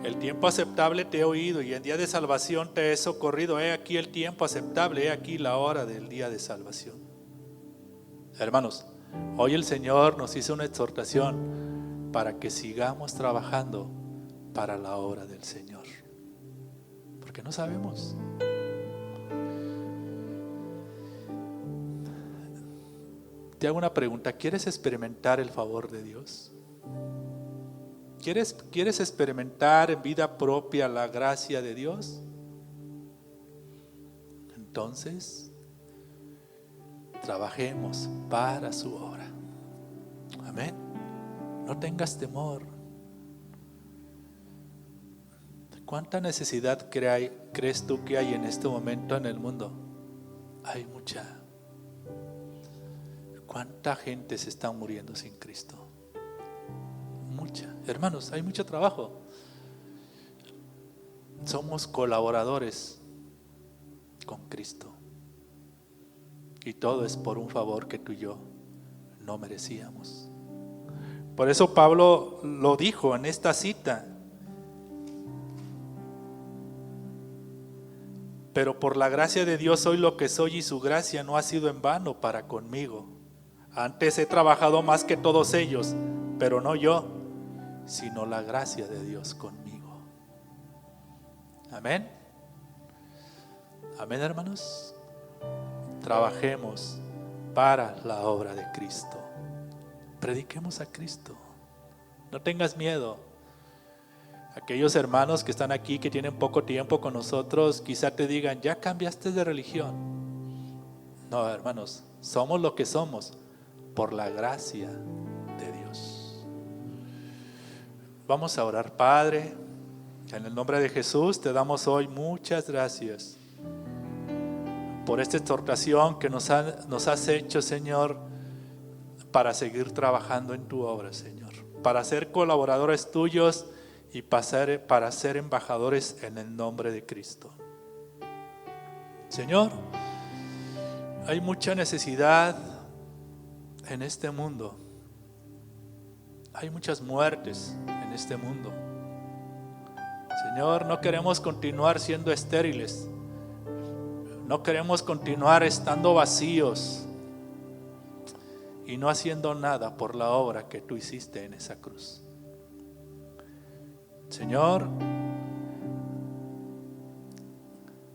El tiempo aceptable te he oído y en día de salvación te he socorrido. He aquí el tiempo aceptable, he aquí la hora del día de salvación. Hermanos, hoy el Señor nos hizo una exhortación para que sigamos trabajando para la obra del Señor, porque no sabemos. Te hago una pregunta, ¿quieres experimentar el favor de Dios? ¿Quieres experimentar en vida propia la gracia de Dios? Entonces, trabajemos para su obra. Amén. No tengas temor. ¿Cuánta necesidad crees tú que hay en este momento en el mundo? Hay mucha. ¿Cuánta gente se está muriendo sin Cristo? Mucha. Hermanos, hay mucho trabajo. Somos colaboradores con Cristo. Y todo es por un favor que tú y yo no merecíamos. Por eso Pablo lo dijo en esta cita. Pero por la gracia de Dios soy lo que soy y su gracia no ha sido en vano para conmigo. Antes he trabajado más que todos ellos, pero no yo, sino la gracia de Dios conmigo. Amén. Amén, hermanos. Trabajemos para la obra de Cristo. Prediquemos a Cristo. No tengas miedo. Aquellos hermanos que están aquí, que tienen poco tiempo con nosotros, quizá te digan, ¿ya cambiaste de religión? No, hermanos, somos lo que somos por la gracia de Dios. Vamos a orar. Padre, en el nombre de Jesús te damos hoy muchas gracias por esta exhortación que nos has hecho, Señor, para seguir trabajando en tu obra, Señor, para ser colaboradores tuyos y para ser embajadores en el nombre de Cristo. Señor, hay mucha necesidad en este mundo. Hay muchas muertes en este mundo. Señor, no queremos continuar siendo estériles. No queremos continuar estando vacíos y no haciendo nada por la obra que tú hiciste en esa cruz. Señor,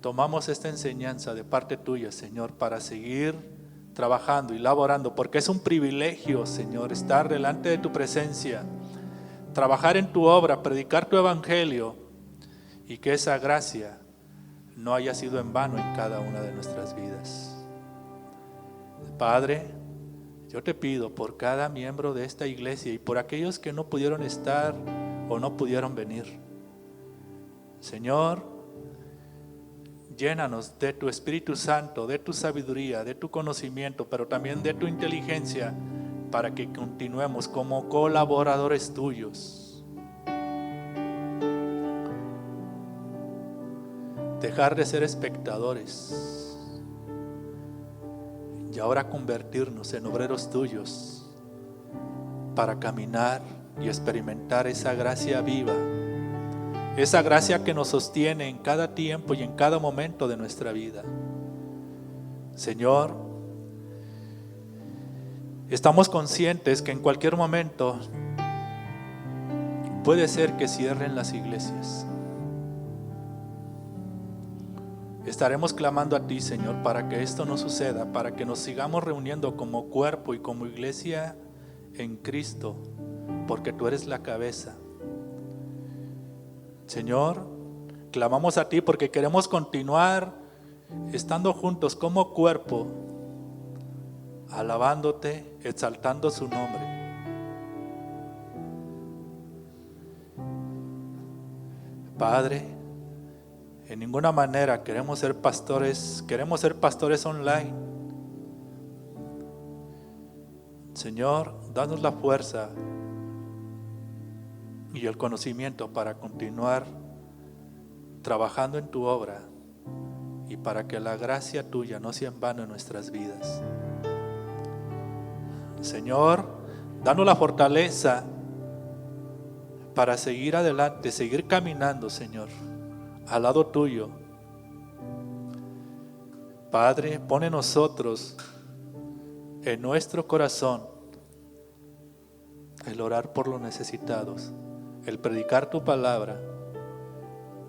tomamos esta enseñanza de parte tuya, Señor, para seguir trabajando y laborando, porque es un privilegio, Señor, estar delante de tu presencia, trabajar en tu obra, predicar tu evangelio, y que esa gracia no haya sido en vano en cada una de nuestras vidas. Padre, yo te pido por cada miembro de esta iglesia y por aquellos que no pudieron estar o no pudieron venir. Señor, llénanos de tu Espíritu Santo, de tu sabiduría, de tu conocimiento, pero también de tu inteligencia, para que continuemos como colaboradores tuyos. Dejar de ser espectadores y ahora convertirnos en obreros tuyos para caminar y experimentar esa gracia viva, esa gracia que nos sostiene en cada tiempo y en cada momento de nuestra vida. Señor, estamos conscientes que en cualquier momento puede ser que cierren las iglesias. Estaremos clamando a ti, Señor, para que esto no suceda, para que nos sigamos reuniendo como cuerpo y como iglesia en Cristo, porque tú eres la cabeza. Señor, clamamos a ti porque queremos continuar estando juntos como cuerpo, alabándote, exaltando su nombre. Padre, en ninguna manera queremos ser pastores online. Señor, danos la fuerza y el conocimiento para continuar trabajando en tu obra y para que la gracia tuya no sea en vano en nuestras vidas. Señor, danos la fortaleza para seguir adelante, seguir caminando, Señor, al lado tuyo. Padre, pone nosotros en nuestro corazón el orar por los necesitados, el predicar tu palabra.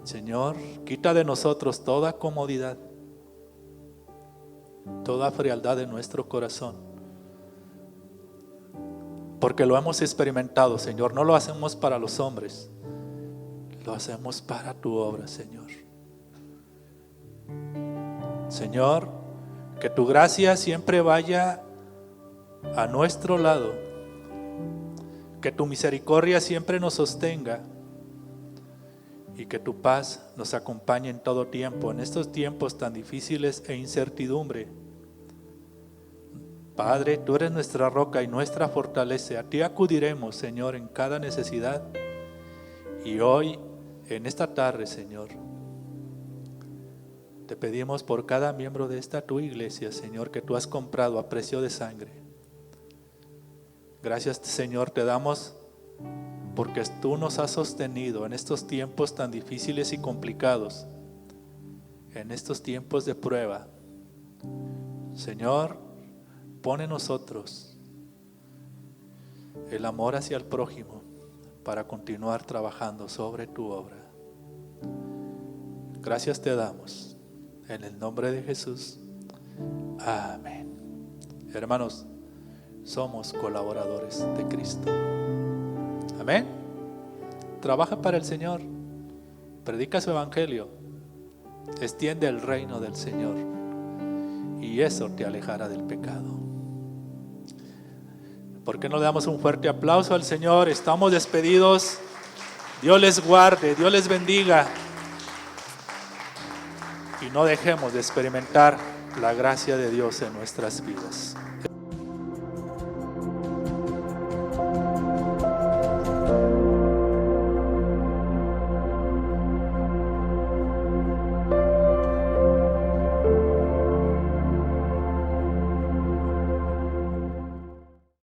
Señor, quita de nosotros toda comodidad, toda frialdad de nuestro corazón, porque lo hemos experimentado, Señor. No lo hacemos para los hombres, lo hacemos para tu obra, Señor. Señor, que tu gracia siempre vaya a nuestro lado, que tu misericordia siempre nos sostenga y que tu paz nos acompañe en todo tiempo, en estos tiempos tan difíciles e incertidumbre. Padre, tú eres nuestra roca y nuestra fortaleza. A ti acudiremos, Señor, en cada necesidad. Y hoy, en esta tarde, Señor, te pedimos por cada miembro de esta tu iglesia, Señor, que tú has comprado a precio de sangre. Gracias, Señor, te damos porque tú nos has sostenido en estos tiempos tan difíciles y complicados, en estos tiempos de prueba. Señor, pone en nosotros el amor hacia el prójimo para continuar trabajando sobre tu obra. Gracias te damos en el nombre de Jesús. Amén. Hermanos, somos colaboradores de Cristo. Amén. Trabaja para el Señor, predica su evangelio, extiende el reino del Señor y eso te alejará del pecado. ¿Por qué no le damos un fuerte aplauso al Señor? Estamos despedidos. Dios les guarde, Dios les bendiga. Y no dejemos de experimentar la gracia de Dios en nuestras vidas.